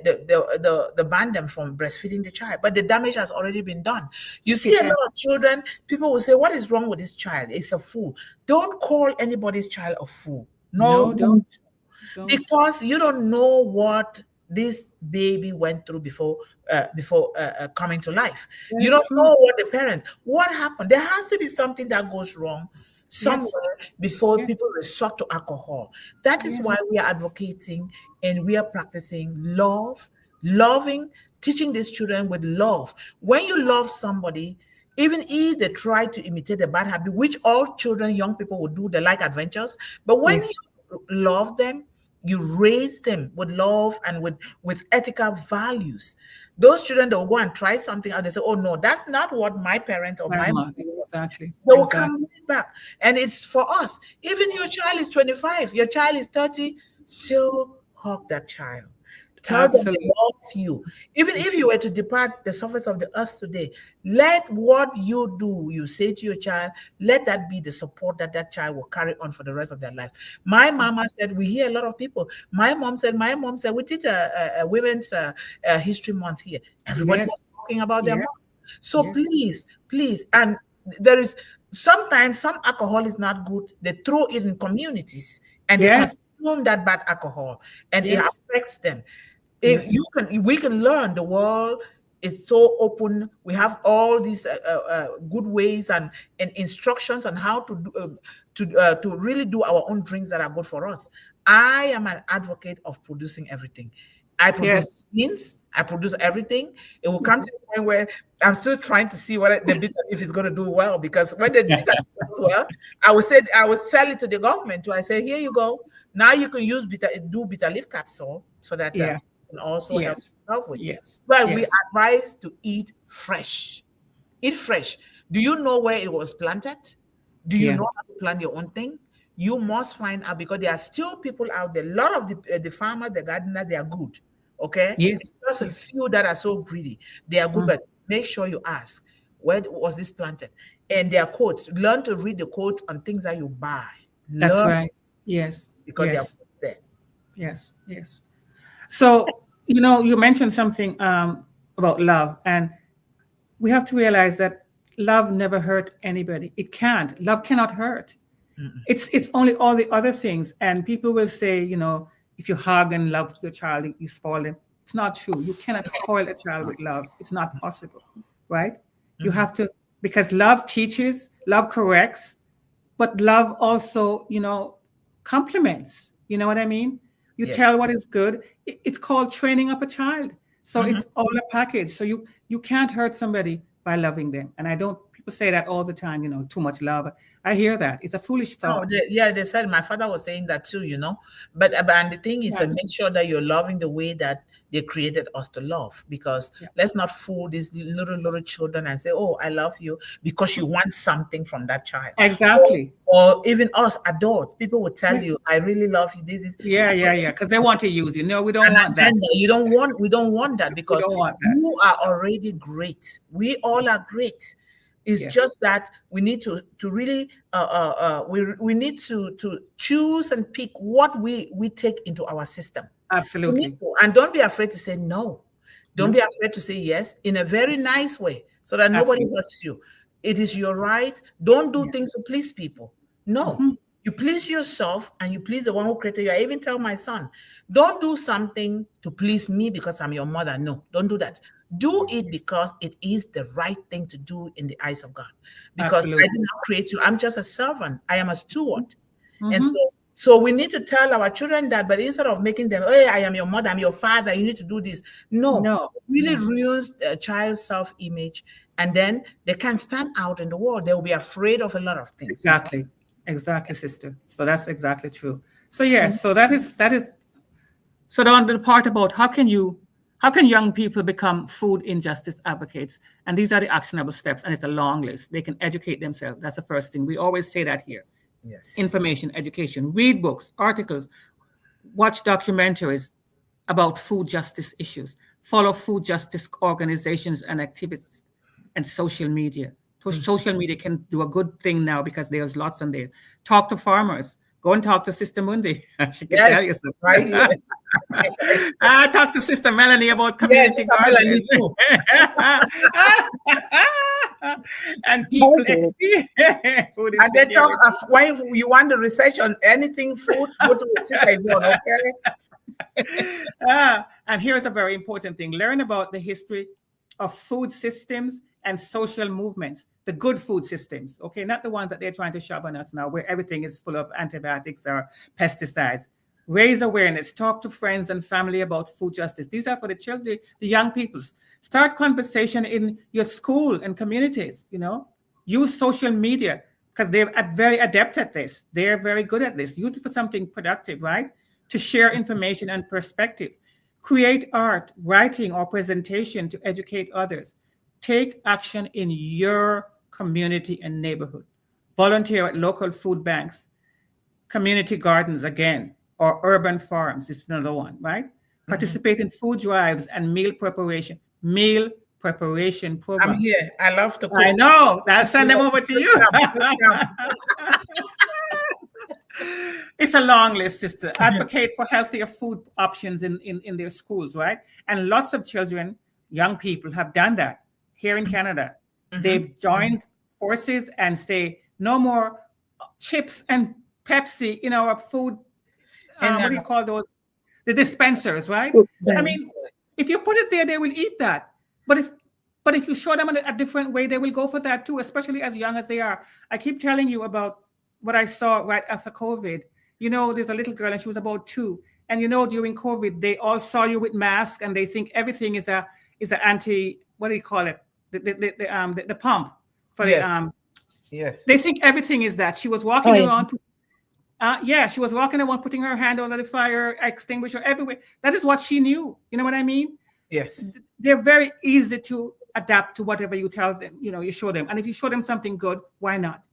ban them from breastfeeding the child. But the damage has already been done. You see It a has. lot of children, people will say, what is wrong with this child? It's a fool. Don't call anybody's child a fool. No, No, don't. mhm, Don't. because you don't know what this baby went through before coming to life. That You is don't true. know what the parents, what happened. There has to be something that goes wrong Yes. somewhere before Yes. people resort to alcohol. That is Yes. why we are advocating and we are practicing love, loving, teaching these children with love. When you love somebody, even if they try to imitate a bad habit, which all children, young people will do, they like adventures. But when Yes. you love them, you raise them with love and with ethical values. Those children, they'll go and try something and they say, oh no, that's not what my parents or my mom. Grandma. Exactly. They will Exactly. come right back. And it's for us. Even your child is 25, your child is 30, still hug that child. Tell them they Absolutely. love you. Even if you were to depart the surface of the earth today, let what you do, you say to your child, let that be the support that that child will carry on for the rest of their life. My mama said, we hear a lot of people. My mom said, we did a women's history month here. Everybody Yes. was talking about their Yes. mom. So please, and there is sometimes some alcohol is not good. They throw it in communities and they consume that bad alcohol, and it affects them. If we can learn. The world is so open. We have all these good ways and instructions on how to do, to really do our own drinks that are good for us. I am an advocate of producing everything. I produce beans. I produce everything. It will come to the point where I'm still trying to see what the bitter leaf is going to do well, because when the bitter leaf does well, I would sell it to the government. I say, here you go. Now you can use bitter leaf capsule so that can also help yourself with. But we advise to eat fresh. Eat fresh. Do you know where it was planted? Do you know how to plant your own thing? You must find out, because there are still people out there. A lot of the farmers, the gardeners, they are good. Okay? Yes. There's just a few that are so greedy. They are good, but make sure you ask, where was this planted? And their quotes. Learn to read the quotes on things that you buy. That's right. Yes. Because they are there. Yes. Yes. So, you mentioned something about love, and we have to realize that love never hurt anybody. It can't. Love cannot hurt. It's only all the other things. And people will say, if you hug and love your child, you spoil them. It's not true. You cannot spoil a child with love. It's not possible, right? You have to, because love teaches, love corrects, but love also, compliments. You know what I mean? You tell what is good. It's called training up a child. So it's all a package. So you can't hurt somebody by loving them. And people say that all the time, too much love. I hear that. It's a foolish thought. They said, my father was saying that too, But and the thing is to make sure that you're loving the way that they created us to love. Because let's not fool these little children and say, oh, I love you, because you want something from that child. Exactly. Or even us adults, people will tell you, I really love you. This is because they want to use you. No, we don't want that. We don't want that, because you are already great. We all are great. It's just that we need to really we need to choose and pick what we take into our system. Absolutely. And don't be afraid to say no. Don't be afraid to say yes in a very nice way, so that nobody hurts you. It is your right. Don't do things to please people. No. You please yourself and you please the one who created you. I even tell my son, don't do something to please me because I'm your mother. No, don't do that. Do it because it is the right thing to do in the eyes of God. Because I did not create you. I'm just a servant. I am a steward. And so we need to tell our children that, but instead of making them, hey, I am your mother, I'm your father, you need to do this. No. It really ruins a child's self-image. And then they can't stand out in the world. They will be afraid of a lot of things. Exactly, sister. So that's exactly true. So yes, so that is so the part about how can young people become food injustice advocates? And these are the actionable steps, and it's a long list. They can educate themselves. That's the first thing. We always say that here. Yes. Information, education, read books, articles, watch documentaries about food justice issues, follow food justice organizations and activists, and social media. Social media can do a good thing now because there's lots on there. Talk to farmers. Go and talk to Sister Mundih. She can tell you something. Right. Talk to Sister Melanie about community gardens. And people experience. And they talk of when you want the research on anything food, go to Sister Yvonne, okay? And here's a very important thing. Learn about the history of food systems and social movements, the good food systems, okay? Not the ones that they're trying to shove on us now, where everything is full of antibiotics or pesticides. Raise awareness, talk to friends and family about food justice. These are for the children, the young people. Start conversation in your school and communities, Use social media, because they're very adept at this. They're very good at this. Use it for something productive, right? To share information and perspectives. Create art, writing, or presentation to educate others. Take action in your community and neighborhood. Volunteer at local food banks, community gardens again, or urban farms. It's another one, right? Participate in food drives and meal preparation programs. I'm here. I love to cook. I know. I'll send them over to you. It's a long list, sister. Advocate for healthier food options in their schools, right? And lots of children, young people have done that. here in Canada. Mhm. They've joined forces and say no more chips and Pepsi in our food. And What do you call those? The dispensers, right? I Yeah. mean, if you put it there, they will eat that. But if you show them a different way, they will go for that too, especially as young as they are. I keep telling you about what I saw right after COVID. You know, there's a little girl and she was about 2. And you know, during COVID, they all saw you with masks and they think everything is a anti, what do you call it? The pump for the yes, yes, they think everything is that. She was Oh walking yeah. around. Yeah, she was walking around, putting her hand under the fire extinguisher everywhere. That is what she knew. You know what I mean? yes, They're very easy to adapt to whatever you tell them. You know, you show them, and if you show them something good, why not?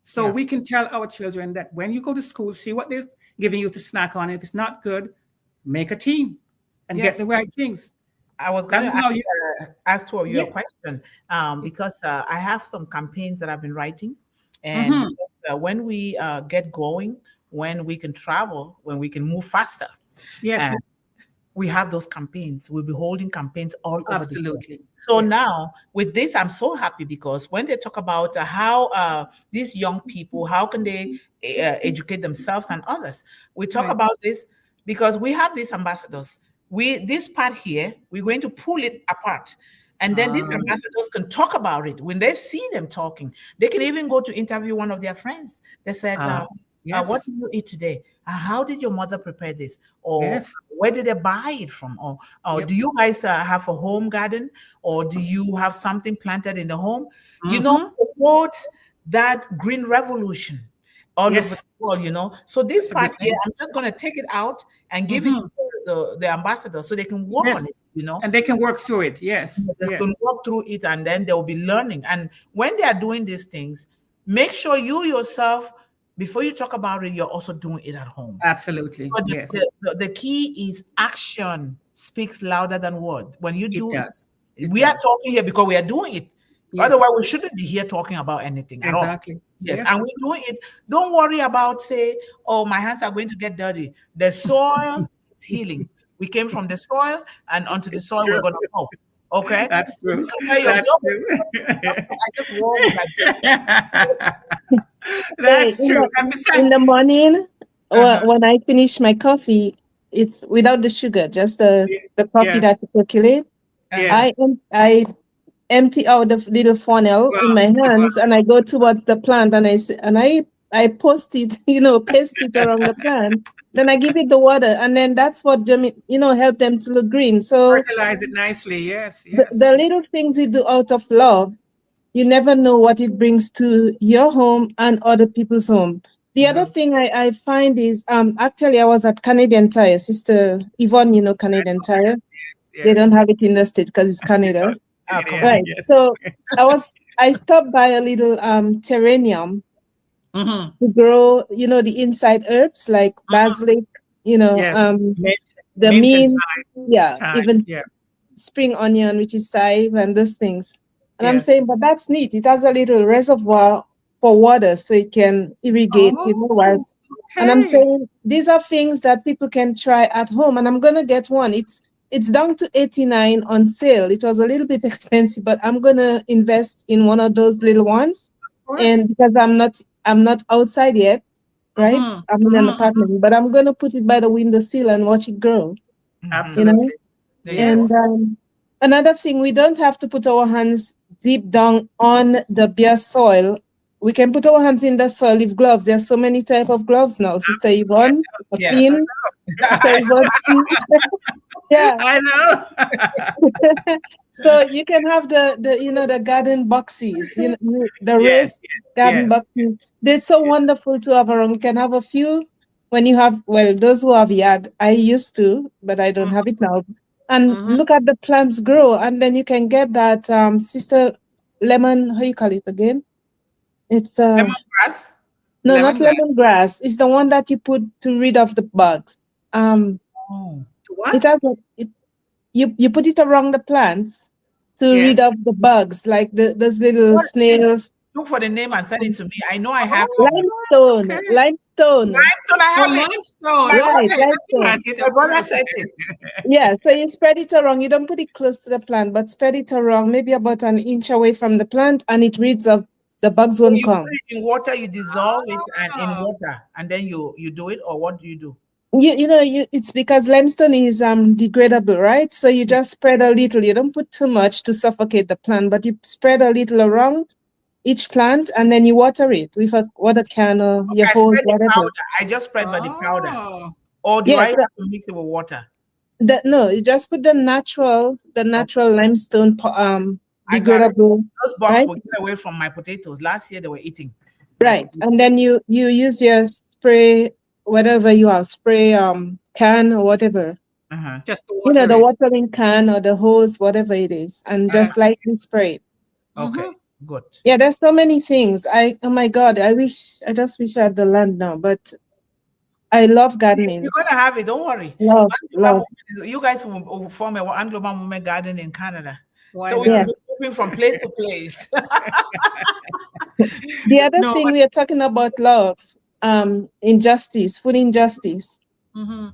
So yeah, we can tell our children that when you go to school, see what they're giving you to snack on. If it's not good, make a team and get the yes. right things. I was going That to is how you. ask to you a Yeah. question because I have some campaigns that I've been writing, and Mm-hmm. when we get going, when we can travel, when we can move faster, Yes. we have those campaigns. We'll be holding campaigns all over the world. Absolutely. So Yes. now with this, I'm so happy because when they talk about how these young people, how can they educate themselves and others, we talk Right. about this because we have these ambassadors. This part here, we're going to pull it apart. And then these Um, ambassadors can talk about it. When they see them talking, they can even go to interview one of their friends. They said, what yes. did you eat today? How did your mother prepare this? Or Yes. where did they buy it from? Or Yep. do you guys have a home garden? Or do you have something planted in the home? Mm-hmm. Promote that green revolution all over the Yes. world, So this That's a part good here, thing. I'm just going to take it out and give it to Mm-hmm. the ambassadors so they can work Yes. on it. And they can work through it. Yes. They Yes. can walk through it and then they'll be learning. And when they are doing these things, make sure you yourself, before you talk about it, you're also doing it at home. Absolutely. But Yes. the key is action speaks louder than word. When you It do it, does. It we are does. talking here because we are doing it. Yes. Otherwise, we shouldn't be here talking about anything at all. Exactly. Yes, Yes. and we're doing it. Don't worry about say, oh, my hands are going to get dirty. The soil is healing. We came from the soil, and onto the soil we're True. going to go. Okay. That's You true. can wear your That's job. true. I just wore with my Hey, That's true. And in besides, the morning, uh-huh. when I finish my coffee, it's without the sugar, just the coffee yes, that you percolate. Uh-huh. yes. I empty out the little funnel Wow. in my Wow. hands and I go towards the plant and I post it, paste it around the plant. Then I give it the water and then that's what help them to look green. So Fertilize it nicely. Yes. Yes. the little things we do out of love, you never know what it brings to your home and other people's home. The other No. thing I find is actually I was at Canadian Tire, Sister Yvonne, Canadian Tire. They Yes. don't have it in the state because it's Canada. Come Canadian. on. Right. Yes. So I stopped by a little terrarium Mm-hmm. to grow, the inside herbs like basilic, Yes. Mint, the mint and mint, yeah, thyme. even Yeah. spring onion, which is sage and those things. And I'm Yes. saying, but that's neat. It has a little reservoir for water so it can irrigate, Oh, whilst. And I'm okay. saying these are things that people can try at home. And I'm gonna get one. It's down to 89 on sale. It was a little bit expensive, but I'm gonna invest in one of those little ones. Of course. And because I'm not outside yet, right? Mm-hmm. I'm in an Mm-hmm. apartment, but I'm gonna put it by the windowsill and watch it grow. Mhm. You know? Absolutely. And Yes. Yes. another thing, we don't have to put our hands deep down on the bare soil. We can put our hands in the soil with gloves. There's so many type of gloves now, Sister Yes. Yvonne, Yes. Yes. Finn, Sister Yvonne. Yeah. I know. So you can have the garden boxes, the Yes. raised garden Yes. boxes. They're so wonderful to have around. You can have a few when you have, well, those who have yard. I used to, but I don't have it now. And Mm-hmm. look at the plants grow, and then you can get that sister lemon. How you call it again? It's Lemongrass. no, not Lemongrass. lemongrass. It's the one that you put to rid of the bugs. Oh. It What? has you put it around the plants to rid Yes. of the bugs, like those little What? snails. look for the name and send it to me. I know I have some. Limestone. Okay. Limestone. So I Oh, have it. limestone. Right, Okay, limestone. My brother sent it. Yeah, so you spread it around. You don't put it close to the plant, but spread it around, maybe about an inch away from the plant, and it reads of the bugs won't You put come. it in water, you dissolve it and in Ah. water, and then you do it, or what do you do? It's because limestone is degradable, right? So you just spread a little. You don't put too much to suffocate the plant, but you spread a little around each plant, and then you water it with a water can or Okay, your I hose, spread the whatever. powder. I just spread by the powder. Oh. Or do Yeah, I have to mix it with water? no, you just put the natural limestone, I got it. degradable, Those bugs right? will get away from my potatoes. Last year they were eating my Right, potatoes. and then you use your spray, whatever you have, spray can or whatever. Uh-huh. Just to water The it. watering can or the hose, whatever it is, and just lightly spray it. Okay, good. Yeah, there's so many things. Oh my God, I just wish I had the land now, but I love You're gardening. gonna have it. Don't worry. Love, love. You guys will form a One Global Movement Garden in Canada. Why So we Yeah. will be moving from place to place. The other No, thing but we are talking about love, injustice, food injustice. mhm.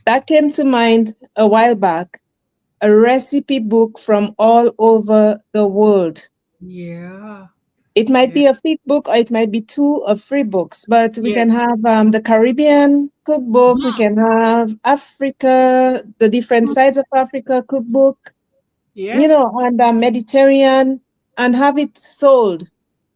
That came to mind a while back. A recipe book from all over the world. Yeah. It might Yeah. be a flip book or it might be 2 or 3 books, but we can Yes. have the Caribbean cookbook, we can have Africa, the different sides of Africa cookbook, Yes. and Mediterranean, and have it sold.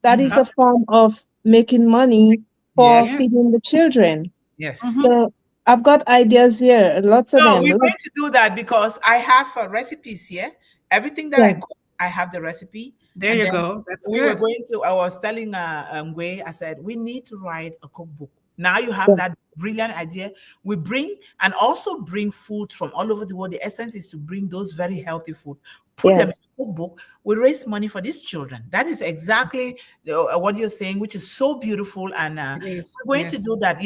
That is a form of making money for Yes, Yes. feeding the children. yes. So I've got ideas here, lots of No, them. we're going to do that because I have recipes here. Everything that I Yeah, cook, I have the recipe. There And you then go. That's we were good. going to, I was telling Ngwe, I said, we need to write a cookbook. Now you have yeah, that brilliant idea. We bring and also bring food from all over the world. The essence is to bring those very healthy food, put them in yes, a cookbook. We raise money for these children. That is exactly what you're saying, which is so beautiful. And It is. we're going to Yes. do that.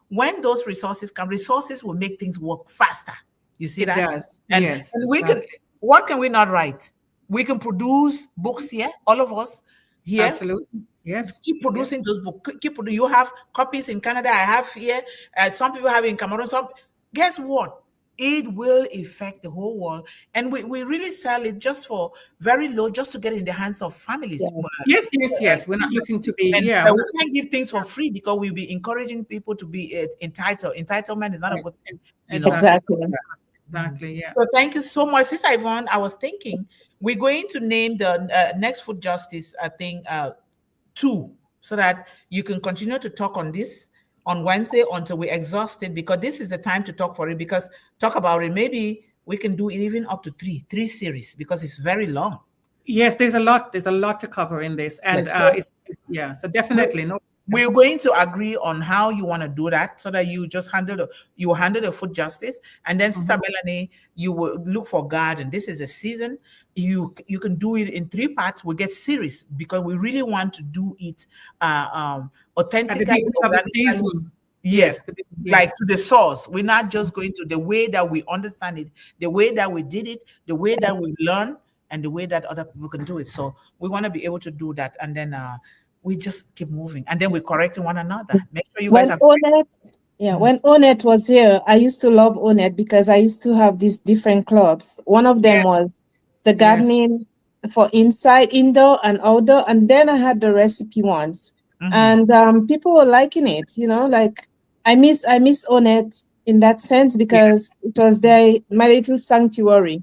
When those resources come, resources will make things work faster. You see It that? does. And, Yes. and we can, Exactly. what can we not write? We can produce books here, all of us here. Absolutely. Yes. Keep Yes. producing those books. You have copies in Canada. I have here. Some people have in Cameroon. Guess what? It will affect the whole world. And we really sell it just for very low, just to get in the hands of families. yeah, Yes. Yes. Yes. We're not looking to be. And Yeah. we can't give things for free because we'll be encouraging people to be entitled. Entitlement is not a Right. good thing, Exactly. exactly. Exactly. Yeah. So thank you so much. Sister Yvonne, I was thinking we're going to name the next food justice, I think, 2, so that you can continue to talk on this on Wednesday until we're exhausted, because this is the time to talk for it, because talk about it. Maybe we can do it even up to three series because it's very long. Yes. There's a lot. There's a lot to cover in this, and Yes. So yeah. So we- definitely no. we're going to agree on how you want to do that, so that you just handle the food justice, and then Sister Melanie, you will look for garden. This is a season. You can do it in 3 parts. We get series because we really want to do it At the authentically, beginning of the organically. season. Yes, Yes. like to the source. We're not just going to the way that we understand it, the way that we did it, the way that we learn, and the way that other people can do it. So we want to be able to do that, and then we just keep moving, and then we're correcting one another. Make sure you guys When have. Onet, when Onet was here, I used to love Onet because I used to have these different clubs. One of them Yes. was the Yes. gardening for indoor and outdoor, and then I had the recipe ones, and people were liking it. Like I miss Onet in that sense because it was my little sanctuary.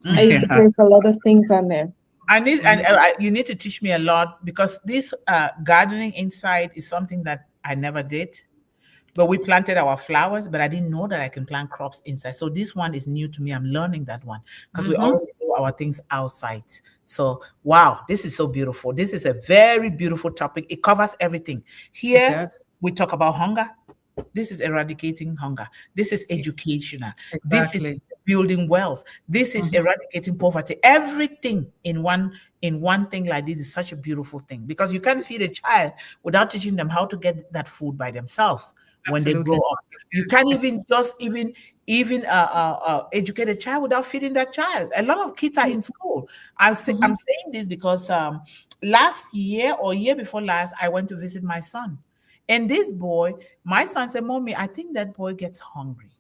I used to place a lot of things on there. You need to teach me a lot, because this gardening inside is something that I never did. But we planted our flowers, but I didn't know that I can plant crops inside. So this one is new to me. I'm learning that one because we always do our things outside. So wow, this is so beautiful. This is a very beautiful topic. It covers everything. Here does. we talk about hunger. This is eradicating hunger. This is educational. This is Exactly. building wealth. This is eradicating poverty. Everything in one thing like this is such a beautiful thing, because you can't feed a child without teaching them how to get that food by themselves when they grow Absolutely. up. You can't even educate a child without feeding that child. A lot of kids are in school. I'm saying this because last year or year before last, I went to visit my son, and this boy, my son said, "Mommy, I think that boy gets hungry."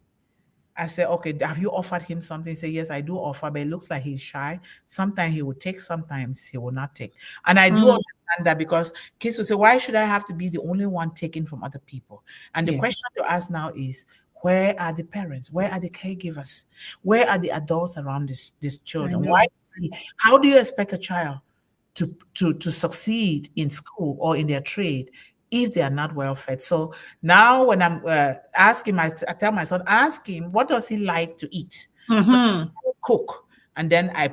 I said, okay, have you offered him something? He said, yes, I do offer, but it looks like he's shy. Sometimes he will take, sometimes he will not take. And I do understand that because kids will say, why should I have to be the only one taking from other people? And the question to ask now is, where are the parents? Where are the caregivers? Where are the adults around these children? How do you expect a child to succeed in school or in their trade if they are not well fed? So now when I'm asking I tell my son, ask him, what does he like to eat? So I cook, and then I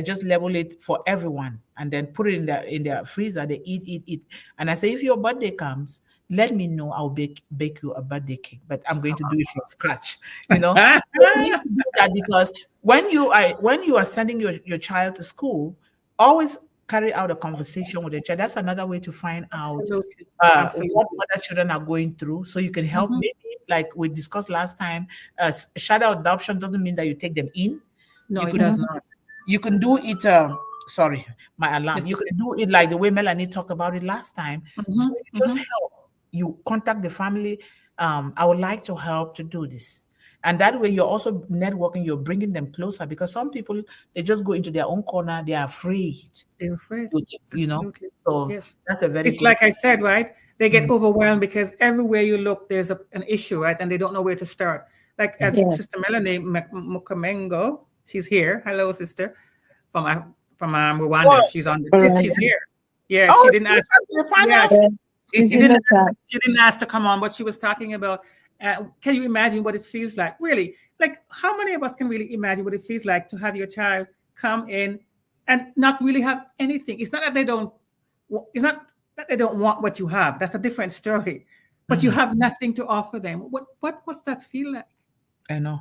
just level it for everyone, and then put it in their freezer. They eat. And I say, if your birthday comes, let me know. I'll bake you a birthday cake, but I'm going to do it from scratch. You know, you need to do that because when you are sending your child to school, always carry out a conversation with the child. That's another way to find out what other children are going through, so you can help. Maybe like we discussed last time, shadow adoption doesn't mean that you take them in. No, it does not. You can do it. Sorry, my alarm. You can do it like the way Melanie talked about it last time. So you just help. You contact the family. I would like to help to do this. And that way you're also networking, you're bringing them closer, because some people, they just go into their own corner. They are afraid. They're afraid. You know, so that's a very it's like I said, right? They get overwhelmed because everywhere you look, there's an issue, right? And they don't know where to start. Like as Sister Melanie Mukamugema, she's here. Hello, sister, from Rwanda. She's on the she's here. Yeah, she didn't ask. She didn't ask to come on, but she was talking about. Can you imagine what it feels like? Really, like how many of us can really imagine what it feels like to have your child come in and not really have anything? It's not that they don't. It's not that they don't want what you have. That's a different story. But you have nothing to offer them. What must that feel like? I know.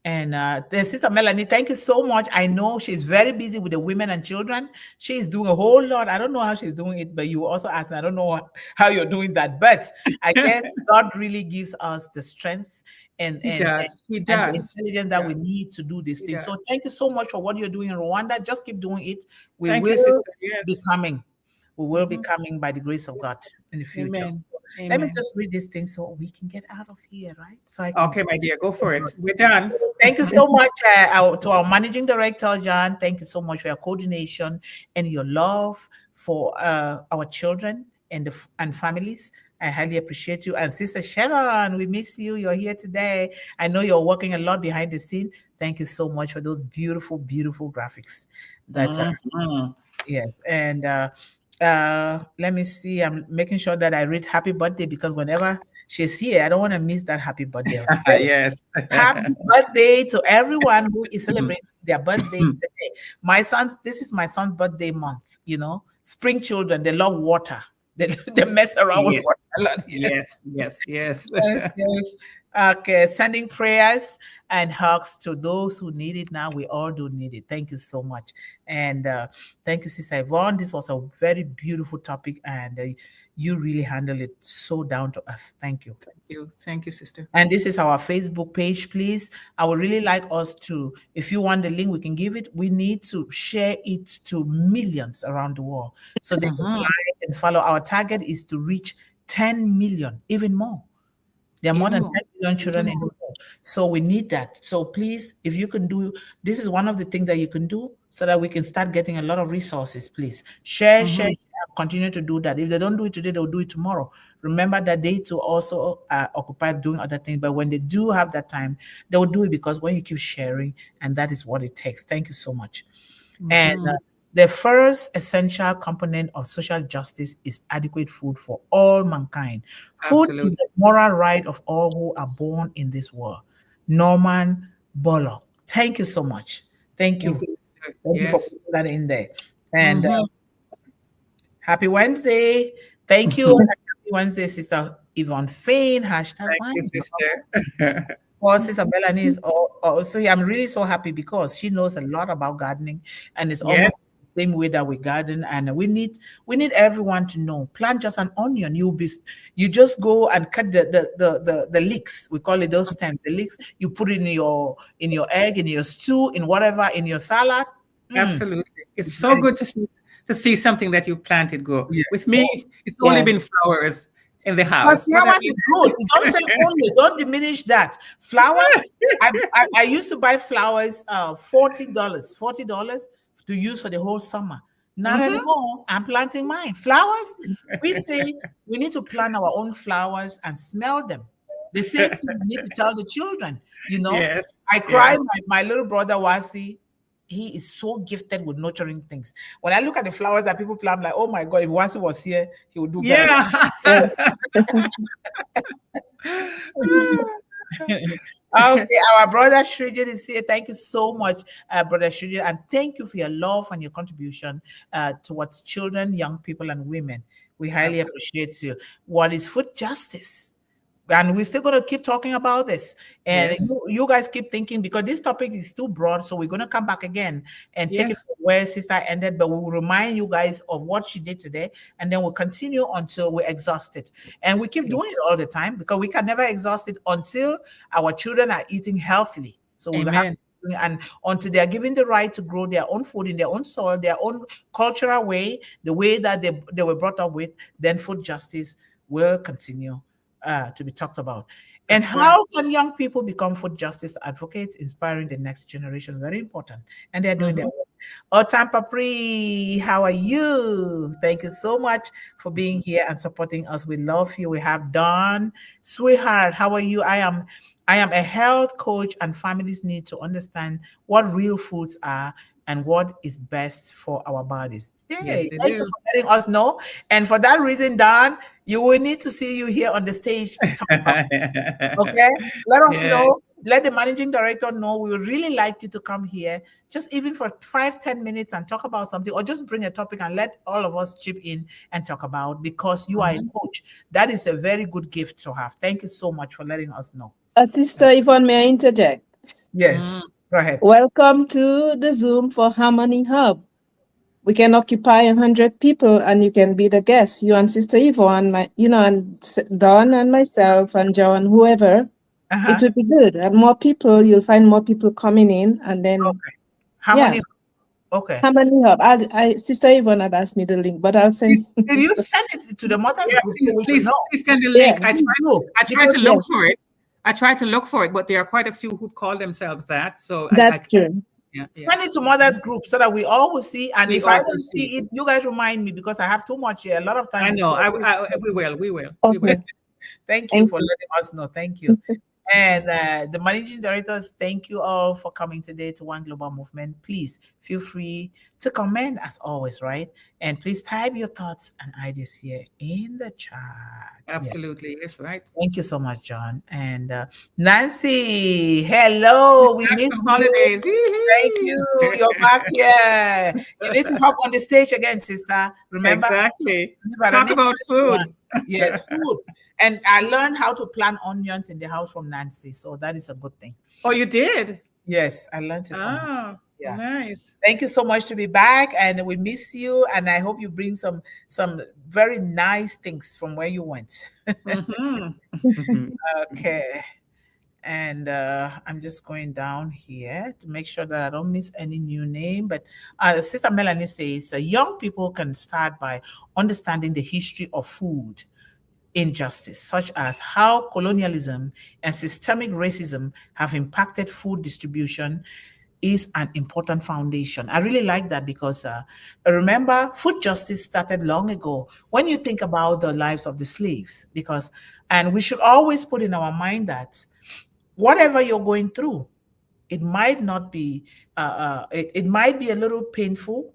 And the Sister Melanie, thank you so much. I know she's very busy with the women and children. She's doing a whole lot. I don't know how she's doing it, but you also asked me, I don't know how you're doing that. But I guess God really gives us the strength and the intelligence that we need to do these things. So thank you so much for what you're doing in Rwanda. Just keep doing it. We will be coming. We will be coming by the grace of God in the future. Amen. Let me just read this thing so we can get out of here, right? So okay, my dear, go for it. We're done. Thank you so much to our managing director, John. Thank you so much for your coordination and your love for our children and families. I highly appreciate you. And Sister Sharon, we miss you. You're here today. I know you're working a lot behind the scene. Thank you so much for those beautiful, beautiful graphics. Yes. And let me see. I'm making sure that I read happy birthday, because whenever she's here, I don't want to miss that happy birthday. Yes. Happy birthday to everyone who is celebrating their birthday today. This is my son's birthday month. You know, spring children, they love water. They mess around with water a lot. Yes. Okay, sending prayers and hugs to those who need it now. We all do need it. Thank you so much. And thank you, Sister Yvonne. This was a very beautiful topic, and you really handled it so down to earth. Thank you. Thank you, sister. And this is our Facebook page, please. I would really like us to, if you want the link, we can give it. We need to share it to millions around the world so they can like and follow. Our target is to reach 10 million, even more. There are more than 10 million children in the world. So we need that. So please, if you can do, this is one of the things that you can do so that we can start getting a lot of resources, please. Share, continue to do that. If they don't do it today, they'll do it tomorrow. Remember that they too also are occupied doing other things. But when they do have that time, they will do it, because when you keep sharing, and that is what it takes. Thank you so much. And the first essential component of social justice is adequate food for all mankind. Food is the moral right of all who are born in this world. Norman Bullock. Thank you so much. Thank you. Thank you for putting that in there. And happy Wednesday. Thank you. Happy Wednesday, Sister Yvonne Finn. Hashtag Thank you, sister. Sister Melanie is also here. I'm really so happy because she knows a lot about gardening, and it's almost same way that we garden, and we need everyone to know. Plant just an onion. You just go and cut the leeks. We call it those stems. The leeks you put it in your egg, in your stew, in whatever, in your salad. Absolutely. It's It's so very good to see something that you planted grow. yes. With me, it's only Yeah. been flowers in the But house. But flowers is good. Don't say only. Don't diminish that. Flowers. I used to buy flowers, $40 to use for the whole summer. Not Mhm. anymore. I'm planting mine. Flowers. We say we need to plant our own flowers and smell them. The same thing we need to tell the children. Yes, I cry. yes. My little brother Wasi. He is so gifted with nurturing things. When I look at the flowers that people plant, I'm like, oh my God, if Wasi was here, he would do better. Yeah. Yeah. Okay, our brother Sridhar is here. Thank you so much, brother Sridhar, and thank you for your love and your contribution towards children, young people, and women. We highly Absolutely. appreciate you. What is food justice? And we're still going to keep talking about this. And Yes. you guys keep thinking, because this topic is too broad, so we're going to come back again and take it Yes. from where sister ended. But we will remind you guys of what she did today, and then we'll continue until we're exhausted. And we keep doing it all the time, because we can never exhaust it until our children are eating healthily. So we have Amen. and until they are given the right to grow their own food in their own soil, their own cultural way, the way that they were brought up with, then food justice will continue to be talked about. And That's right. how can young people become food justice advocates, inspiring the next generation? Very important. And they're doing their Mhm. work. Oh, Tampa Pri, how are you? Thank you so much for being here and supporting us. We love you. We have Dawn, sweetheart. How are you? I am a health coach, and families need to understand what real foods are and what is best for our bodies. Yes, Yay. they Thank you do. for letting us know. And for that reason, Don, you will need to see you here on the stage to talk about. Okay, let us Yeah. know. Let the managing director know. We would really like you to come here, just even for 5-10 minutes, and talk about something, or just bring a topic and let all of us chip in and talk about, because you are a Mhm. coach. That is a very good gift to have. Thank you so much for letting us know. Sister Yvonne, may I interject? Yes, Mm. go ahead. Welcome to the Zoom for Harmony Hub. We can occupy 100 people, and you can be the guest. You and Sister Yvonne, and Dawn and myself and John, whoever. It Uh-huh. would be good. And more people, you'll find more people coming in. And then, Okay. How yeah, many? Okay. Harmony Hub. Sister Yvonne had asked me the link, but I'll Did, send. did you send it to the mothers Yeah, group please, so we should please, know? please send the Yeah, link. I Please tried, do. I tried Because to yeah, look for it. I tried to look for it, but there are quite a few who call themselves that. So that's true. yeah, yeah. send it to mothers group so that we all will see. And We if I also don't see. see it, you guys remind me, because I have too much here. A lot of I times know. it's We will. We will. We will. Okay, thank you thank for you. letting us know. Thank you. And the managing directors, thank you all for coming today to One Global Movement. Please feel free to comment as always, right? And please type your thoughts and ideas here in the chat. Yes. Absolutely. Yes, right. Thank you so much, John. And Nancy, hello. We Back miss from you. holidays. Thank you. You're back here. You need to hop on the stage again, sister. Remember, Exactly. I Talk need about everyone. food. Yes, food. And I learned how to plant onions in the house from Nancy. So that is a good thing. Oh, you did? Yes, I learned it from her. Ah, Yeah. nice. Thank you so much to be back, and we miss you. And I hope you bring some very nice things from where you went. Mhm. Okay. And I'm just going down here to make sure that I don't miss any new name. But Sister Melanie says young people can start by understanding the history of food injustice, such as how colonialism and systemic racism have impacted food distribution, is an important foundation. I really like that, because remember, food justice started long ago when you think about the lives of the slaves. And we should always put in our mind that whatever you're going through, it might not be, it might be a little painful,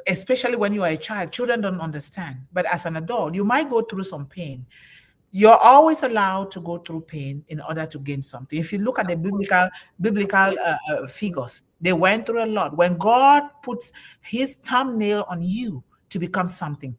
especially when you are a child. Children don't understand. But as an adult, you might go through some pain. You're always allowed to go through pain in order to gain something. If you look at the biblical figures, they went through a lot. When God puts his thumbnail on you to become something,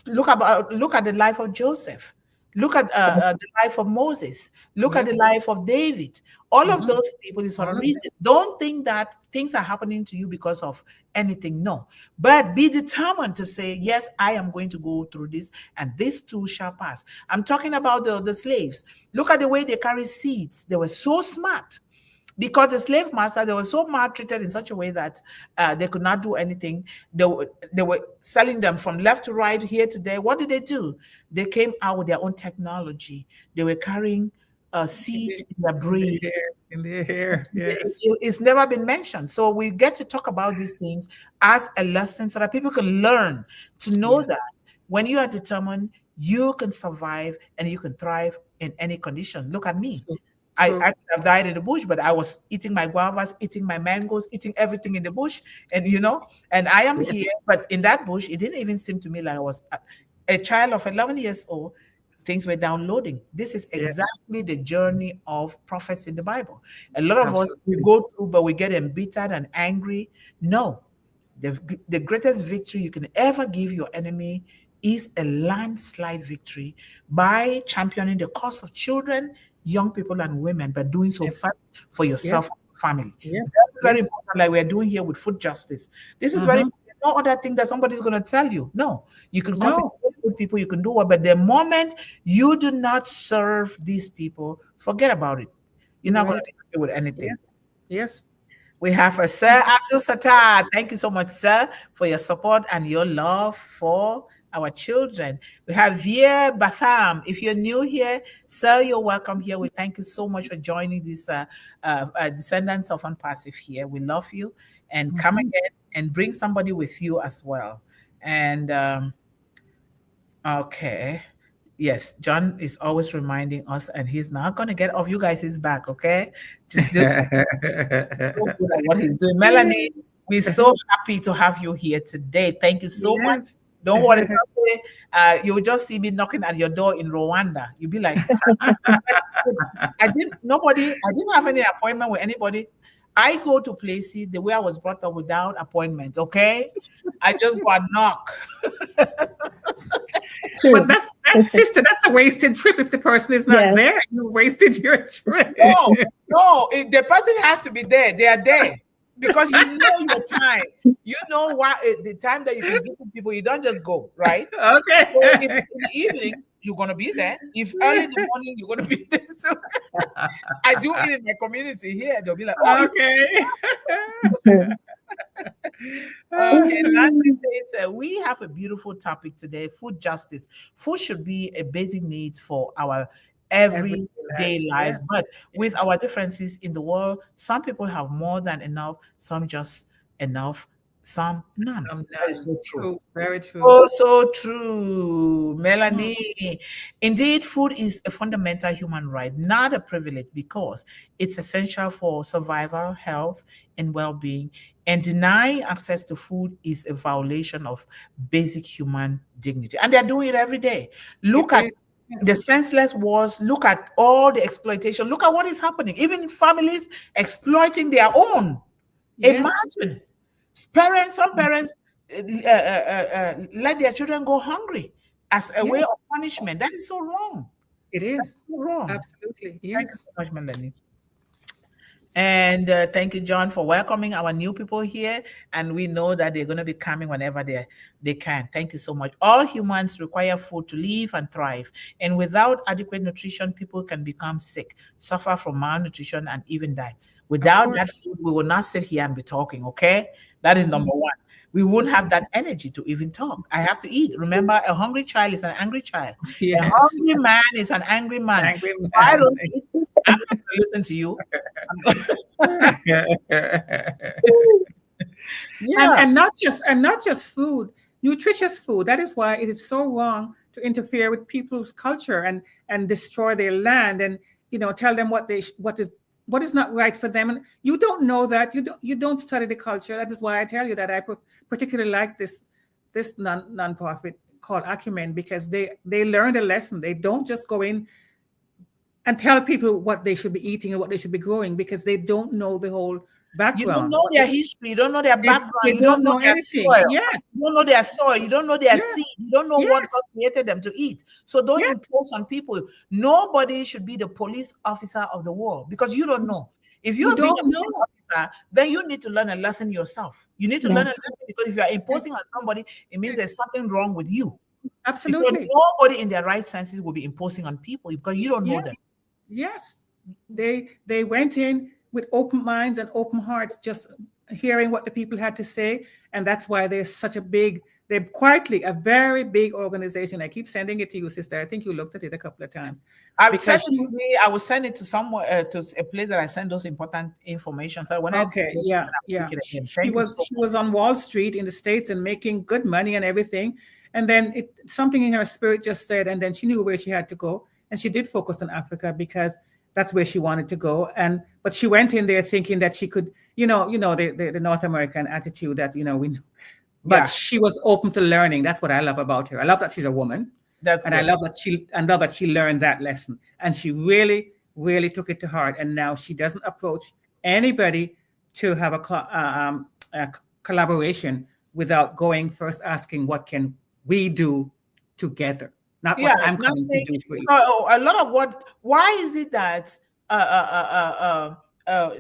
look at the life of Joseph. Look at the life of Moses. Look at the life of David. All of those people is for a reason. Don't think that things are happening to you because of anything. No. But be determined to say, yes, I am going to go through this, and this too shall pass. I'm talking about the slaves. Look at the way they carry seeds. They were so smart. Because the slave master, they were so maltreated in such a way that they could not do anything. They were selling them from left to right, here to there. What did they do? They came out with their own technology. They were carrying seeds in their brain. In their hair, yes. It's never been mentioned. So we get to talk about these things as a lesson so that people can learn to know that when you are determined, you can survive and you can thrive in any condition. Look at me. I could have died in the bush, but I was eating my guavas, eating my mangoes, eating everything in the bush. And, and I am here, but in that bush, it didn't even seem to me like I was a child of 11 years old. Things were downloading. This is exactly the journey of prophets in the Bible. A lot of us, we go through, but we get embittered and angry. No, the greatest victory you can ever give your enemy is a landslide victory by championing the cause of children, young people, and women, but doing so first for yourself and family. That's very important, like we're doing here with food justice. This is very important. No other thing that somebody's going to tell you. No, you can come with people, you can do what, but the moment you do not serve these people, forget about it. You're not going to be happy with anything. Yes. We have a Sir Abdul Sattar. Thank you so much, sir, for your support and your love for our children. We have Veer Batham. If you're new here, sir, you're welcome here. We thank you so much for joining this Descendants of Unpassive here. We love you, and come again and bring somebody with you as well. And okay. Yes, John is always reminding us, and he's not going to get off you guys' back, okay? Just do so good at what he's doing. Melanie, we're so happy to have you here today. Thank you so much. Don't worry. You'll just see me knocking at your door in Rwanda. You'll be like, I didn't have any appointment with anybody. I go to places the way I was brought up without appointments, okay? I just go and knock. But that's sister, that's a wasted trip. If the person is not there, you wasted your trip. No, the person has to be there. They are there. Because you know your time. You know the time that you can visit people, you don't just go, right? Okay. So if in the evening, you're going to be there. If early in the morning, you're going to be there. So I do it in my community here. They'll be like, oh, okay. Okay, Nancy says, we have a beautiful topic today, food justice. Food should be a basic need for our everyday life. But with our differences in the world, some people have more than enough, some just enough, some none. That is so true. Very true. Oh, so true, Melanie. Indeed, food is a fundamental human right, not a privilege, because it's essential for survival, health, and well-being. And denying access to food is a violation of basic human dignity. And they're doing it every day. Look at the senseless wars. Look at all the exploitation. Look at what is happening. Even families exploiting their own. Imagine. Some parents let their children go hungry as a way of punishment. That is so wrong. It is. So wrong. Absolutely. Yes. Thank you so much, Melanie. And thank you, John, for welcoming our new people here. And we know that they're going to be coming whenever they can. Thank you so much. All humans require food to live and thrive. And without adequate nutrition, people can become sick, suffer from malnutrition, and even die. Without that food, we will not sit here and be talking, okay? That is number one. We won't have that energy to even talk. I have to eat. Remember, a hungry child is an angry child. Yes. A hungry man is an angry man. If I don't eat, I'm not going to listen to you. And not just food, nutritious food. That is why it is so wrong to interfere with people's culture and destroy their land and tell them what is not right for them. And you don't know that. You don't study the culture. That is why I tell you that I particularly like this non-profit called Acumen, because they learned a lesson. They don't just go in and tell people what they should be eating and what they should be growing, because they don't know the whole You don't background. know their history. You don't know their background. They You don't don't know know their anything. soil. Yes. You don't know their soil. You don't know their Yes. seed. You don't know what Yes. God created them to eat. So don't Yes. impose on people. Nobody should be the police officer of the world because you don't know. If You you're being a don't police know. officer, then you need to learn a lesson yourself. You need to learn a Yes. lesson because if you are imposing on somebody, it means there's something wrong with you. Because Absolutely. nobody in their right senses will be imposing on people because you don't know Yes. them. Yes. They went in with open minds and open hearts, just hearing what the people had to say. And that's why they're quietly a very big organization. I keep sending it to you, sister. I think you looked at it a couple of times. I've Because sent it to me. I will send it to somewhere to a place that I send those important information. So when I Okay, do it, yeah, I'll yeah. pick it again. She Thank you was so she much. was on Wall Street in the States and making good money and everything. And then something in her spirit just said, and then she knew where she had to go. And she did focus on Africa because that's where she wanted to go. But she went in there thinking that she could, the North American attitude that, but Yeah, she was open to learning. That's what I love about her. I love that she's a woman. that's And I good. love that she learned that lesson. And she really, really took it to heart. And now she doesn't approach anybody to have a collaboration without going first asking, what can we do together? Not Yeah, what I'm coming to nothing. do for you. A lot of what. Why is it that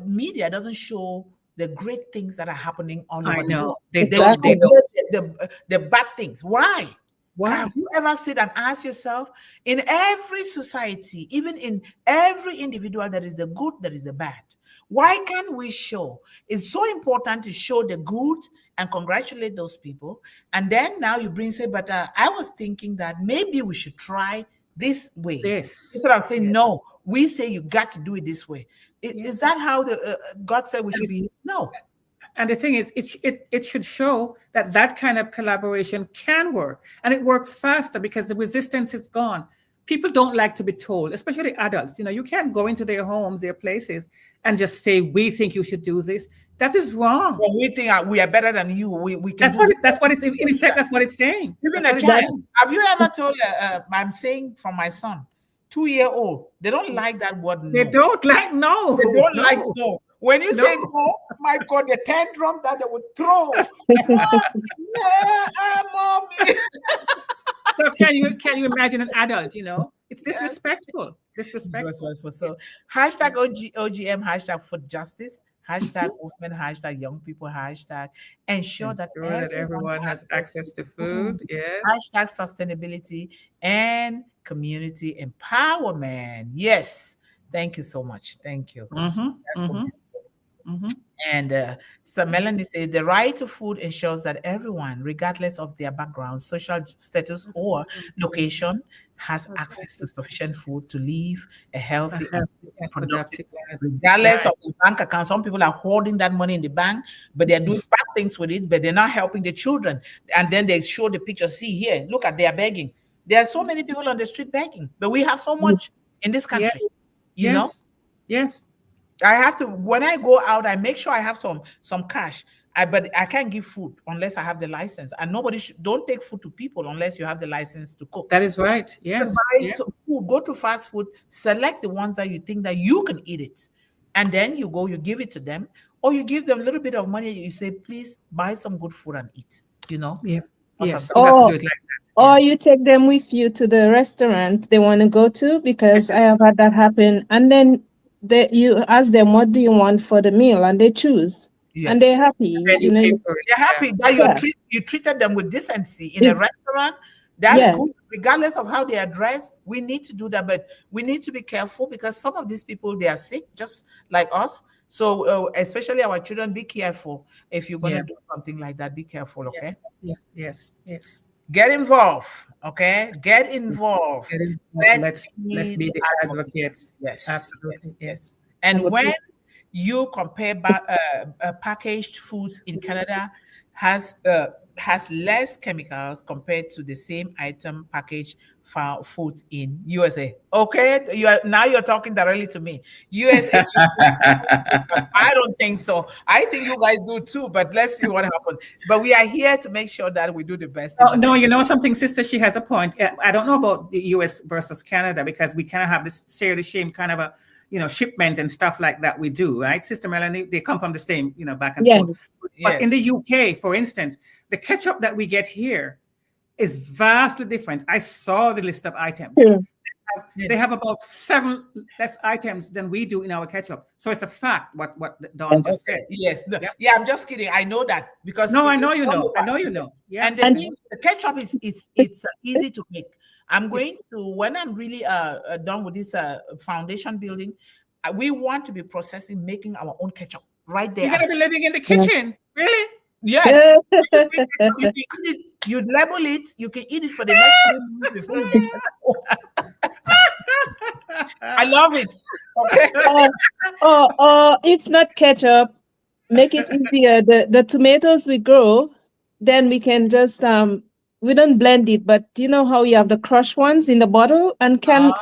media doesn't show the great things that are happening all I over the know. world? They They don't. show They Exactly. don't. the bad things. Why? Why? Have you ever sit and ask yourself, in every society, even in every individual, there is the good, there is the bad. Why can't we show? It's so important to show the good and congratulate those people. And then now you bring say, but I was thinking that maybe we should try this way. This. Instead of saying, Yes. no, we say you got to do it this way. Is Yes. that how God said we should it's- be? No. And the thing is, it should show that kind of collaboration can work, and it works faster because the resistance is gone. People don't like to be told, especially adults. You can't go into their homes, their places, and just say, "We think you should do this." That is wrong. When we think we are better than you, we can That's what it's in effect. That's what it's saying. Even That's a what it's child. saying. Have you ever told? I'm saying from my son, 2-year-old. They don't like that word. They No. don't like no. They don't No. like no. When you No. say no, my God, the tantrum that they would throw. Mommy. So can you imagine an adult? It's disrespectful. Disrespectful. So hashtag OGM, hashtag food justice, hashtag movement, hashtag young people, hashtag ensure that Everyone has access to food. Yes. hashtag sustainability and community empowerment. Yes. Thank you so much. Thank you. That's so And so Melanie says the right to food ensures that everyone, regardless of their background, social status, or location, has access to sufficient food to live a healthy and productive life, regardless of the bank account. Some people are holding that money in the bank, but they're doing bad things with it, but they're not helping the children. And then they show the picture. See here, look at, they are begging. There are so many people on the street begging, but we have so much in this country. You know? Yes. I have to, when I go out, I make sure I have some cash. But I can't give food unless I have the license. And don't take food to people unless you have the license to cook. That is right. Yes. Buy food, go to fast food, select the ones that you think that you can eat it. And then you give it to them, or you give them a little bit of money. You say, please buy some good food and eat, Yeah. Yes. Or you take them with you to the restaurant they want to go to, because I have had that happen. And then you ask them, what do you want for the meal? And they choose. Yes. And they're happy. They're happy that you treated them with decency in a restaurant. That's good. Regardless of how they are dressed, we need to do that. But we need to be careful because some of these people, they are sick, just like us. So especially our children, be careful. If you're going to do something like that, be careful, okay? Yes. Get involved, okay? Get involved. Let's be the advocates. Yes. Absolutely. Yes. And when you compare packaged foods in Canada has less chemicals compared to the same item packaged foods in USA. Okay, you're talking directly to me. USA. I don't think so. I think you guys do too, but let's see what happens. But we are here to make sure that we do the best. No, you know something, sister, she has a point. I don't know about the US versus Canada, because we kind of have this share the shame kind of a, shipment and stuff like that we do, right, Sister Melanie? They come from the same, back and Yes. forth. But in the UK, for instance, the ketchup that we get here is vastly different. I saw the list of items. True. They have about 7 less items than we do in our ketchup. So it's a fact what Dawn just said. Yes. No, Yep. yeah, I'm just kidding. I know that because No, I know you know. I know you know. Yeah. And the ketchup is it's easy to make. I'm going to, when I'm really done with this foundation building, we want to be processing, making our own ketchup right there. You're gonna be living in the kitchen, really? Yes. You label it, you can eat it for the next 3 months before you get I love it. Okay. It's not ketchup. Make it easier. The tomatoes we grow, then we can just we don't blend it, but you know how you have the crushed ones in the bottle and can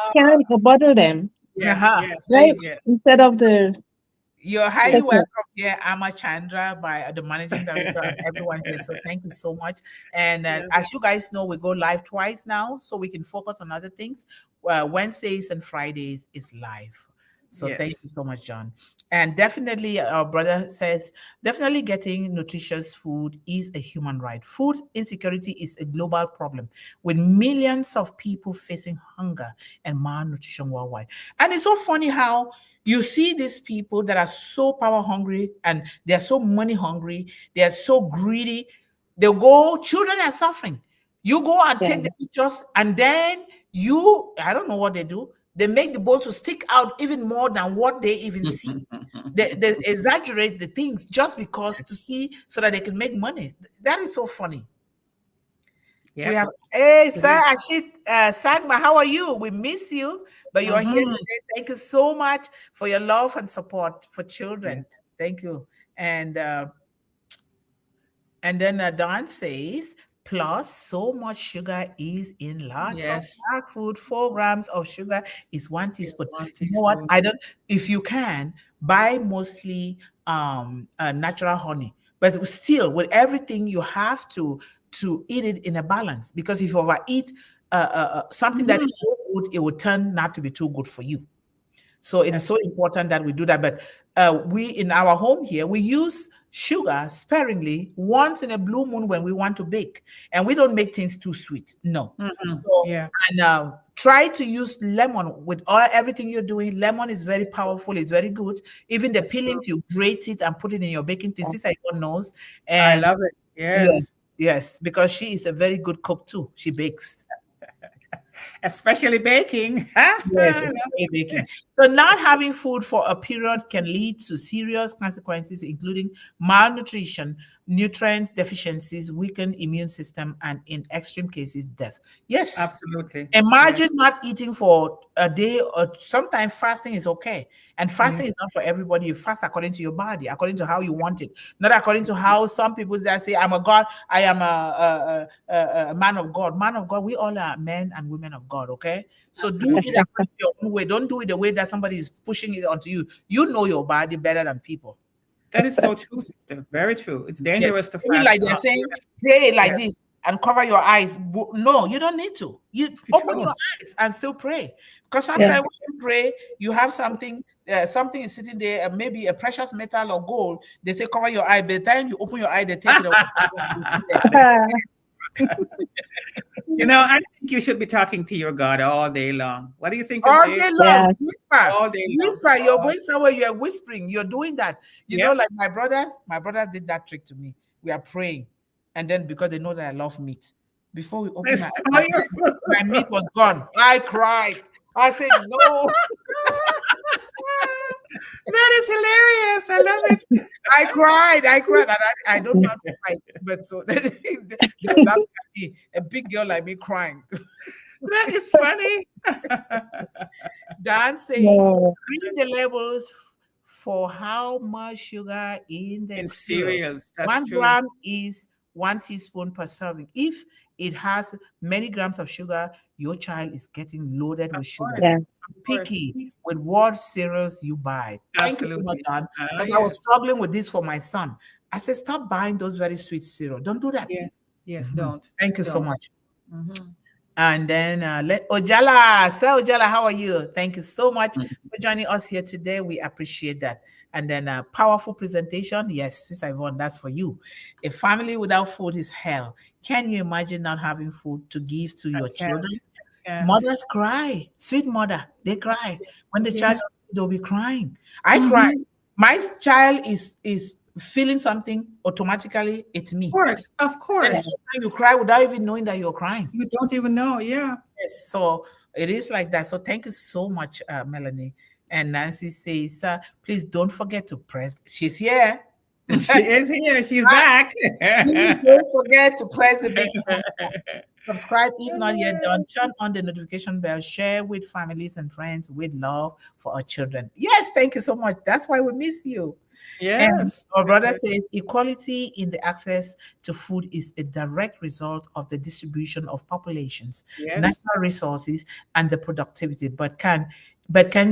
or bottle them. Yes, right? yes. Instead of the You're highly welcome here, Amma Chandra, by the managing director and everyone here. So thank you so much. And as you guys know, we go live twice now, so we can focus on other things. Wednesdays and Fridays is live. So thank you so much, John. And definitely, our brother says, definitely getting nutritious food is a human right. Food insecurity is a global problem with millions of people facing hunger and malnutrition worldwide. And it's so funny how you see these people that are so power hungry and they're so money hungry, they're so greedy. They'll go, children are suffering. You go and take the pictures, and then I don't know what they do. They make the bowl to stick out even more than what they even see. They exaggerate the things just because to see so that they can make money. That is so funny. Yeah. We have, hey, Sir Ashit Sagma, how are you? We miss you, but you're here today. Thank you so much for your love and support for children. Thank you. And then Don says, plus so much sugar is in lots of black food. 4 grams of sugar is 1 teaspoon. You know what? If you can, buy mostly natural honey, but still with everything you have to eat it in a balance, because if you overeat something that is so good, it will turn not to be too good for you. So it is so important that we do that. But we in our home here, we use sugar sparingly once in a blue moon when we want to bake, and we don't make things too sweet. No. And try to use lemon with everything you're doing. Lemon is very powerful. It's very good. Even the peeling, you grate it and put it in your baking things. Sister Yvonne knows. And I love it. Yes, because she is a very good cook too. She bakes. Especially baking. Yes, especially baking. So not having food for a period can lead to serious consequences, including malnutrition, nutrient deficiencies, weakened immune system, and in extreme cases, death. Yes, absolutely. Imagine not eating for a day, or sometimes fasting is okay. And fasting is not for everybody. You fast according to your body, according to how you want it, not according to how some people that say, I'm a God, I am a man of God. Man of God, we all are men and women of God, okay? So do it according to your own way. Don't do it the way that somebody is pushing it onto you. You know your body better than people. That is so true, sister. Very true. It's dangerous to fast. Like they're saying, pray like this and cover your eyes. No, you don't need to. You open your eyes and still pray. Because sometimes when you pray, you have something, something is sitting there, maybe a precious metal or gold. They say cover your eye. By the time you open your eye, they take it away. I think you should be talking to your God all day long. What do you think? All day long. Whisper. All day long. Whisper. You're going somewhere, you're whispering, you're doing that. You know, like my brothers did that trick to me. We are praying. And then because they know that I love meat, before we open my meat was gone. I cried. I said, no. That is hilarious. I love it. I cried. And I don't know how to fight, but so they love me, a big girl like me crying. That is funny. Dan saying, read the labels for how much sugar in the cereals. 1 gram is 1 teaspoon per serving. If it has many grams of sugar, your child is getting loaded with sugar. Yes. Picky with what cereals you buy. Absolutely. Thank you, because I was struggling with this for my son. I said, stop buying those very sweet cereal. Don't do that. Yes, don't. Thank you so much. And then let Ojala, Sir Ojala, how are you? Thank you so much for joining us here today. We appreciate that. And then a powerful presentation. Yes, Sister Yvonne, that's for you. A family without food is hell. Can you imagine not having food to give to your children? Yes. Mothers cry. Sweet mother, they cry. When the child, Yes. they'll be crying. I cry. Mm-hmm. My child is feeling something automatically. It's Of me. course. Of And course. sometimes you cry without even knowing that you're crying. You don't even know. Yeah. Yes, so it is like that. So thank you so much, Melanie. And Nancy says, please don't forget to press. She's here. She is here. She's back. Please don't forget to press the big thumbs up. Subscribe if not yet done. Turn on the notification bell. Share with families and friends with love for our children. Yes, thank you so much. That's why we miss you. And Yes. our brother says equality in the access to food is a direct result of the distribution of populations, Yes. natural resources, and the productivity, but can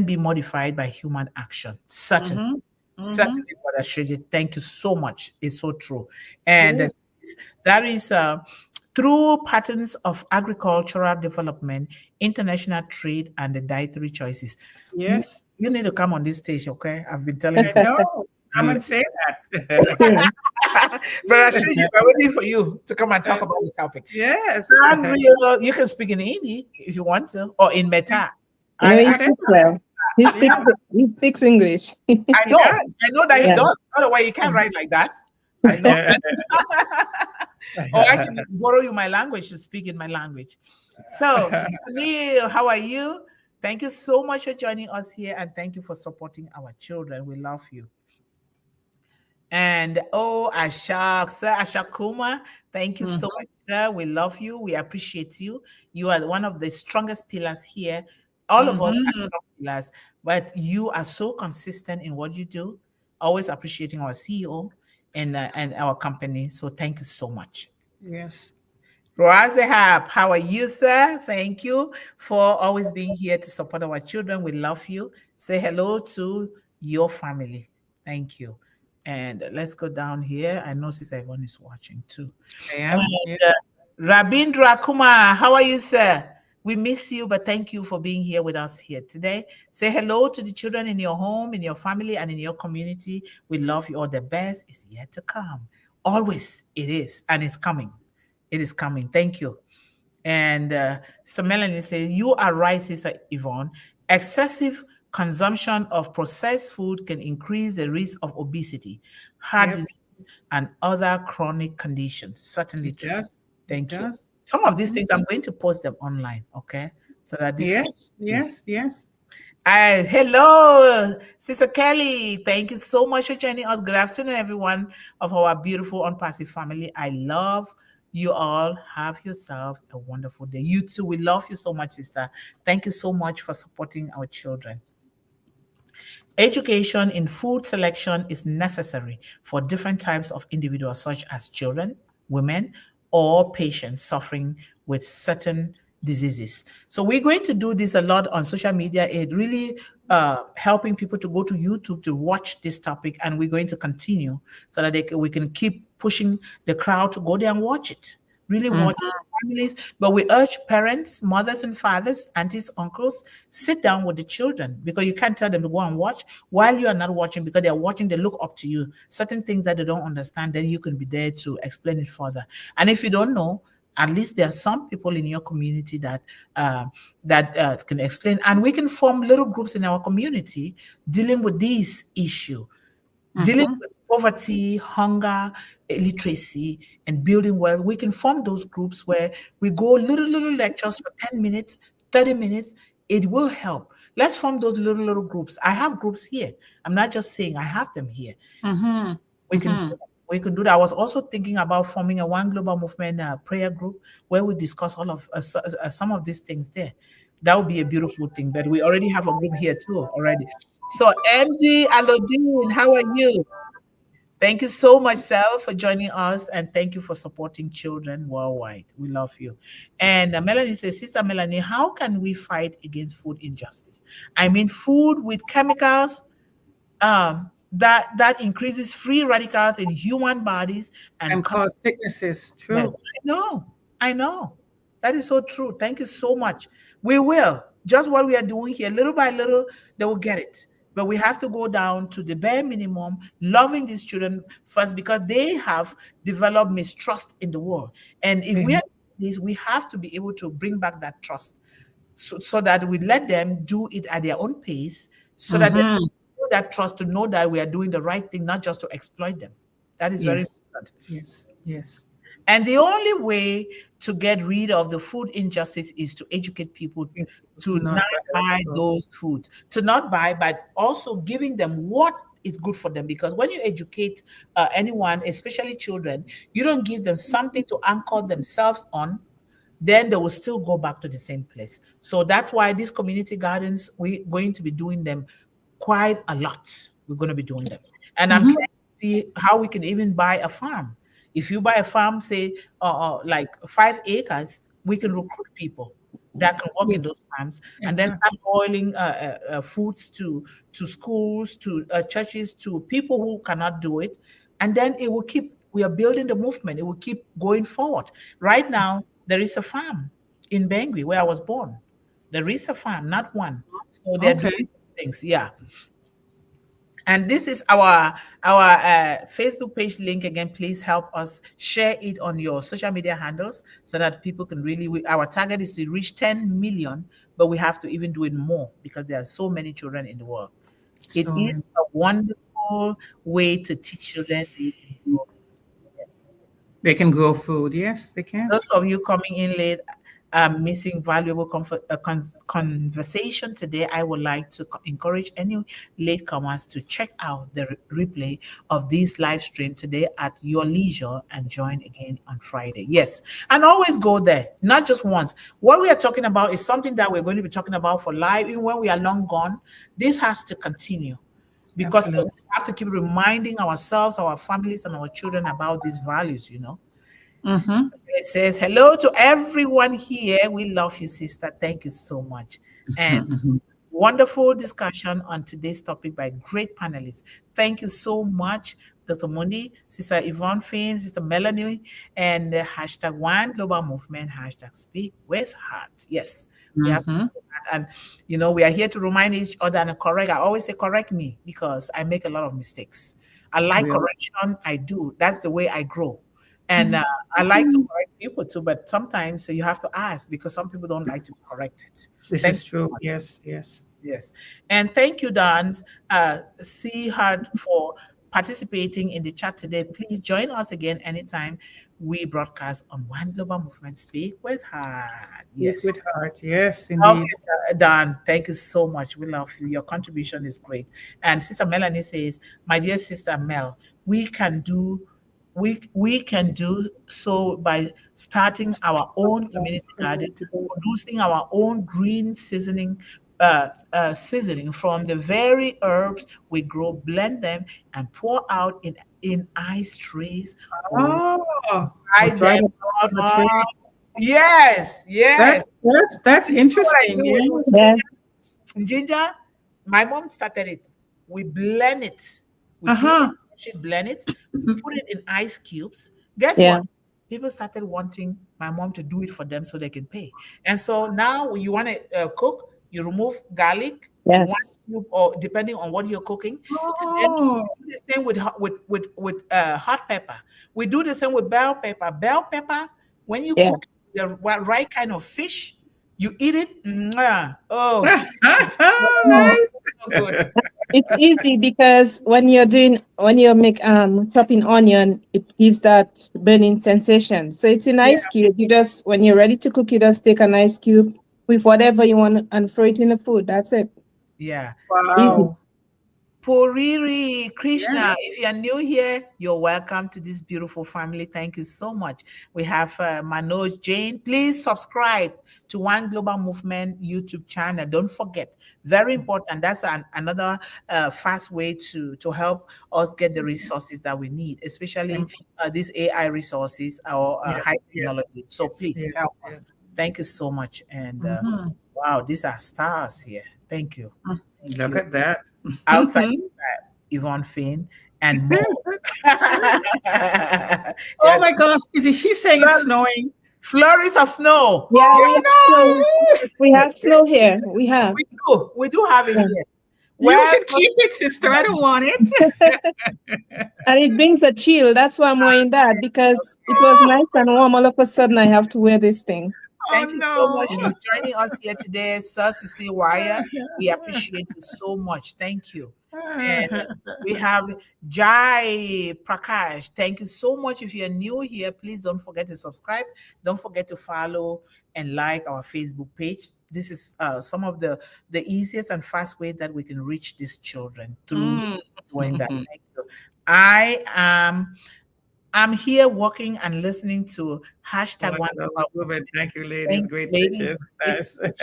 be modified by human action. Certainly. Mm-hmm. Mm-hmm. Certainly, Brother Shreji, thank you so much. It's so true. And Yes. that is through patterns of agricultural development, international trade, and the dietary choices. You Yes. you need to come on this stage, okay? I've been telling you. I know. Come You, and say that. Brother Shreji, we're waiting for you to come and talk about the topic. Yes. Unreal. You can speak in Hindi if you want to, or in Meta. No, he I speaks well. He speaks Yeah. he speaks English. I He know. does. I know that he Yeah. does. Otherwise, you can't write like that. I know. Or I can borrow you my language to speak in my language. So, Mr. Neil, how are you? Thank you so much for joining us here and thank you for supporting our children. We love you. And oh, Ashok, Sir Ashok Kumar, thank you so Mhm. much, sir. We love you. We appreciate you. You are one of the strongest pillars here. All of us are Mhm. strong pillars, but you are so consistent in what you do, always appreciating our CEO and our company. So thank you so much. Yes. Razehab, how are you, sir? Thank you for always being here to support our children. We love you. Say hello to your family. Thank you. And let's go down here. I know Sister Yvonne is watching too. I And am. Yeah. Rabindra Kumar, how are you, sir? We miss you, but thank you for being here with us here today. Say hello to the children in your home, in your family, and in your community. We love you all. The best is yet to come. Always it is, and it's coming. It is coming. Thank you. And so Melanie says, you are right, Sister Yvonne. Excessive consumption of processed food can increase the risk of obesity, heart Yep. disease, and other chronic conditions. Certainly It true. does. It Thank you. does. Some of these Mhm. things, I'm going to post them online, okay? So that this can Yes. Yes. Yes. hello, Sister Kelly. Thank you so much for joining us. Good afternoon, everyone of our beautiful Unpassive family. I love you all. Have yourselves a wonderful day. You too. We love you so much, sister. Thank you so much for supporting our children. Education in food selection is necessary for different types of individuals, such as children, women, or patients suffering with certain diseases. So we're going to do this a lot on social media. It really helping people to go to YouTube to watch this topic, and we're going to continue so that we can keep pushing the crowd to go there and watch it. Really watch Mhm. families, but we urge parents, mothers and fathers, aunties, uncles, sit down with the children because you can't tell them to go and watch while you are not watching because they're watching, they look up to you. Certain things that they don't understand, then you can be there to explain it further. And if you don't know, at least there are some people in your community that can explain, and we can form little groups in our community dealing with this issue, dealing Mhm. with poverty, hunger, illiteracy, and building wealth. We can form those groups where we go little lectures for 10 minutes, 30 minutes. It will help. Let's form those little groups. I have groups here. I'm not just saying I have them here. Mhm. We can do Mhm. that. We can do that. I was also thinking about forming a One Global Movement prayer group where we discuss all of some of these things there. That would be a beautiful thing. But we already have a group here too already. So MD Alodine, how are you? Thank you so much, Sal, for joining us, and thank you for supporting children worldwide. We love you. And Melanie says, Sister Melanie, how can we fight against food injustice? I mean, food with chemicals that increases free radicals in human bodies and And cause sicknesses. yes, True. I know, I know. That is so true. Thank you so much. We will. Just what we are doing here, little by little, they will get it. But we have to go down to the bare minimum, loving these children first because they have developed mistrust in the world. And if we Yeah. are doing this, we have to be able to bring back that trust so that we let them do it at their own pace so that they Mm-hmm. know that trust to know that we are doing the right thing, not just to exploit them. That is very Yes. important. Yes. Yes. And the only way to get rid of the food injustice is to educate people People to to not not buy buy that. those foods, to not buy, but also giving them what is good for them. Because when you educate anyone, especially children, you don't give them something to anchor themselves on, then they will still go back to the same place. So that's why these community gardens, we're going to be doing them quite a lot. We're going to be doing them. And I'm Mm-hmm. trying to see how we can even buy a farm. If you buy a farm, say, like 5 acres, we can recruit people that can work in Yes. those farms and then start Exactly. boiling foods to schools, to churches, to people who cannot do it. And then it will keep, we are building the movement. It will keep going forward. Right now, there is a farm in Bangui where I was born. There is a farm, not one. So they're doing Okay. things. Yeah. And this is our Facebook page link again. Please help us share it on your social media handles so that people can really. Our target is to reach 10 million, but we have to even do it more because there are so many children in the world. It So is many. a wonderful way to teach children they can grow. They can grow food. Yes, they can. Those of you coming in late, missing valuable conversation today, I would like to encourage any latecomers to check out the replay of this live stream today at your leisure and join again on Friday. Yes, and always go there, not just once. What we are talking about is something that we're going to be talking about for life, even when we are long gone. This has to continue because we Absolutely. have to keep reminding ourselves, our families, and our children about these values, you know. Mm-hmm. It says, hello to everyone here. We love you, sister. Thank you so much. And Mm-hmm. wonderful discussion on today's topic by great panelists. Thank you so much, Dr. Mundih, Sister Yvonne Finn, Sister Melanie, and hashtag One Global Movement, hashtag Speak with Heart. Yes, we have to Mm-hmm. do that. And, you know, we are here to remind each other and correct. I always say, correct me because I make a lot of mistakes. I like Really. correction. I do. That's the way I grow. And Yes. I like to correct people too, but sometimes you have to ask because some people don't like to be corrected. This Thank you is true. so much. Yes. Yes. Yes. And thank you, Dan. See her for participating in the chat today. Please join us again anytime we broadcast on One Global Movement. Speak with her. Speak Yes. with heart. Yes, Okay, indeed. Dan, thank you so much. We love you. Your contribution is great. And Sister Melanie says, my dear sister Mel, we can do we can do so by starting our own community garden, producing our own green seasoning from the very herbs we grow, blend them, and pour out in ice trays. Oh, Fry or try them to out. the tree. Yes, yes. That's You know what I interesting. do with Yes. Yeah. ginger? My mom started it. We blend it. We do Uh-huh. she blend it. We put it in ice cubes. Guess Yeah. what? People started wanting my mom to do it for them so they can pay. And so now you want to cook, you remove garlic, one Yes. cube, or depending on what you're cooking, and then Oh, we do the same with hot pepper. We do the same with bell pepper. Bell pepper, when you Yeah. cook the right kind of fish, you eat it. Mwah. Oh, nice. so good. It's easy because when you make chopping onion, it gives that burning sensation. So it's an Yeah, ice cube. You just when you're ready to cook, you just take an ice cube with whatever you want and throw it in the food. That's it. yeah. Easy. So Wow. Puriri Yes. Krishna, if you are new here, you're welcome to this beautiful family. Thank you so much. We have Manoj Jain. Please subscribe to One Global Movement YouTube channel. Don't forget, very important. That's another fast way to help us get the resources that we need, especially Um, these AI resources or yes. high Yes. technology. So Yes. please Yes. help Yes. us. Thank you so much. And Mm-hmm. wow, these are stars here. Thank you. Thank Look you at that. outside Yvonne Finn and more. Oh Yeah, my gosh, is she's saying it's snowing? Flurries of snow. Yeah, You we have know, snow. We have snow here. We have. we do have it Yeah. here. You Well, should keep it, sister. I don't want it. And it brings a chill. That's why I'm wearing that, because it was nice and warm. All of a sudden, I have to wear this thing. Oh thank you so much no. for joining us here today, Sir Cecil Wire. We appreciate you so much. Thank you. And we have Jai Prakash. Thank you so much. If you're new here, please don't forget to subscribe. Don't forget to follow and like our Facebook page. This is some of the easiest and fast way that we can reach these children through doing that. Thank you. I'm here working and listening to hashtag one. Thank you, ladies. Thank Great ladies. stitches. Nice.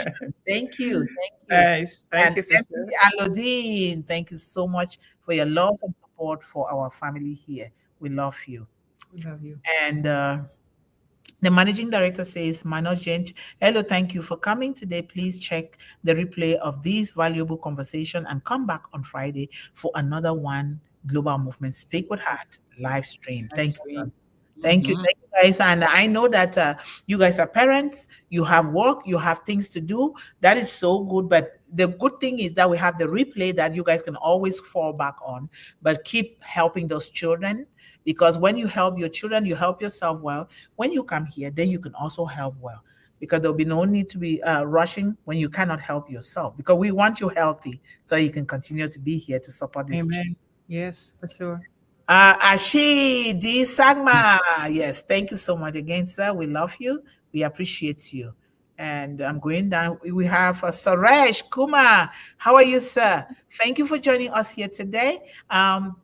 Thank you. Thank you. Nice. Thank And you, sister. MP Alodine, thank you so much for your love and support for our family here. We love you. We love you. And the managing director says, Manoj Jain, hello, thank you for coming today. Please check the replay of this valuable conversation and come back on Friday for another one Global Movement Speak with Heart live stream. Thank you. Thank you, guys. And I know that you guys are parents, you have work, you have things to do. That is so good. But the good thing is that we have the replay that you guys can always fall back on, but keep helping those children, because when you help your children, you help yourself well. When you come here, then you can also help well, because there'll be no need to be rushing when you cannot help yourself, because we want you healthy so you can continue to be here to support this. Amen. Yes, for sure. Ashi D Sagma. Yes, thank you so much again, sir. We love you. We appreciate you. And I'm going down. We have Suresh Kumar. How are you, sir? Thank you for joining us here today.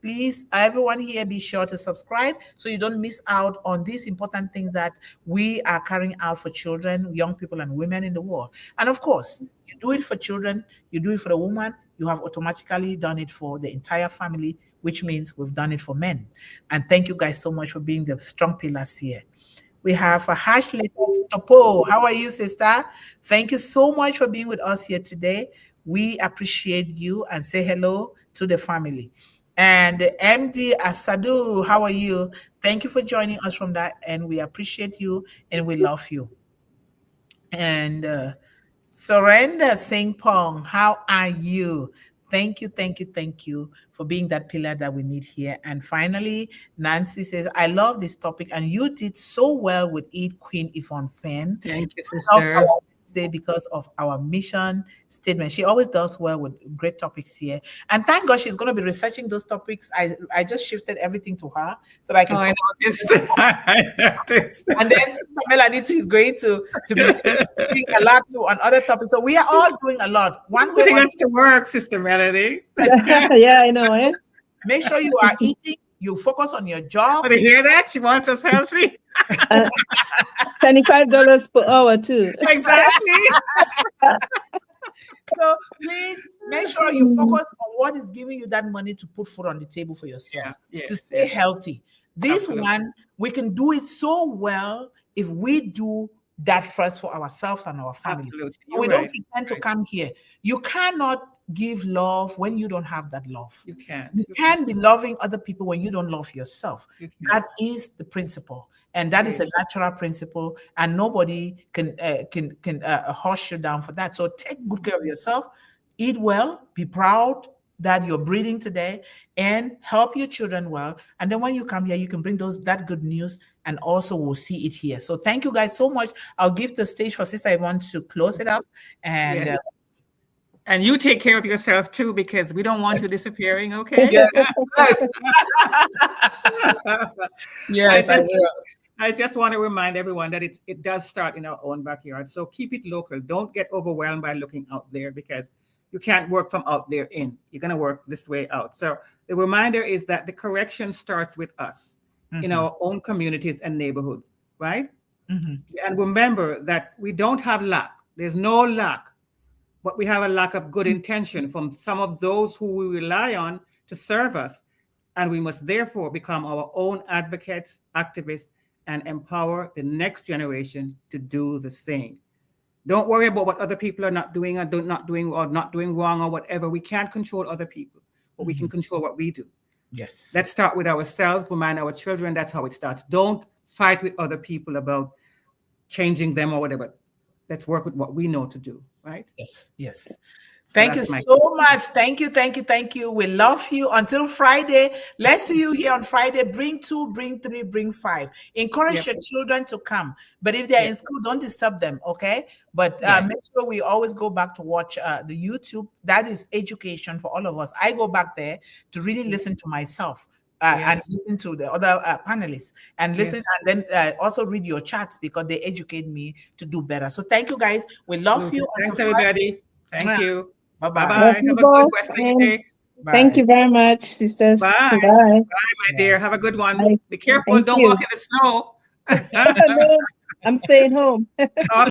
Please, everyone here, be sure to subscribe so you don't miss out on these important things that we are carrying out for children, young people, and women in the world. And of course, you do it for children, you do it for the woman, you have automatically done it for the entire family, which means we've done it for men. And thank you guys so much for being the strong pillars here. We have a Ashley Topo. How are you, sister? Thank you so much for being with us here today. We appreciate you, and say hello to the family. And MD Asadu, how are you? Thank you for joining us from that, and we appreciate you and we love you. And Surrender Singh Pong, how are you? Thank you for being that pillar that we need here. And finally, Nancy says, I love this topic, and you did so well with it, Queen Yvonne Finn. Thank you, sister. Because of our mission statement. She always does well with great topics here. And thank God she's going to be researching those topics. I just shifted everything to her so that I can. I noticed. I noticed. And then Melanie too is going to be doing a lot too on other topics. So we are all doing a lot. One way Putting us to work, Sister Melanie. Yeah, I know. Eh? Make sure you are eating. You focus on your job. But you hear that? She wants us healthy. $25 per hour too. Exactly. So please make sure you focus on what is giving you that money to put food on the table for yourself, to stay healthy. This one, we can do it so well if we do that first for ourselves and our family. Absolutely. We don't intend to come here. You cannot give love when you don't have that love. You can't. You can't be loving other people when you don't love yourself. That is the principle, and that is a natural principle, and nobody can hush you down for that. So take good care of yourself, eat well, be proud that you're breathing today, and help your children well. And then when you come here, you can bring that good news, and also we'll see it here. So thank you guys so much. I'll give the stage for Sister Yvonne to close it up. And and you take care of yourself too, because we don't want you disappearing, okay? Yes. I just want to remind everyone that it does start in our own backyard. So keep it local. Don't get overwhelmed by looking out there, because you can't work from out there in. You're going to work this way out. So the reminder is that the correction starts with us in our own communities and neighborhoods, right? And remember that we don't have lack. There's no lack, but we have a lack of good intention from some of those who we rely on to serve us. And we must therefore become our own advocates, activists, and empower the next generation to do the same. Don't worry about what other people are not doing or not doing wrong or whatever. We can't control other people, but we can control what we do. Yes. Let's start with ourselves, remind our children that's how it starts. Don't fight with other people about changing them or whatever. Let's work with what we know to do, right? Yes, yes. So Thank you that's my so much. Thank you, thank you, thank you. We love you. Until Friday, let's see you here on Friday. Bring 2, bring 3, bring 5. Encourage Yep. your children to come. But if they're Yep. in school, don't disturb them, okay? But Yeah. make sure we always go back to watch the YouTube. That is education for all of us. I go back there to really listen to myself. And Yes. listen to the other panelists and listen, Yes. and then also read your chats because they educate me to do better. So thank you guys. We love you. Thanks, Until everybody. Thank Mwah. you. Bye-bye. Bye-bye. Love Have you a good both, rest of and the day. thank Bye. you very much, sisters. Bye. Bye. Bye, my dear. Have a good one. Bye. Be careful. Thank Don't you. walk in the snow. No, I'm staying home. Okay.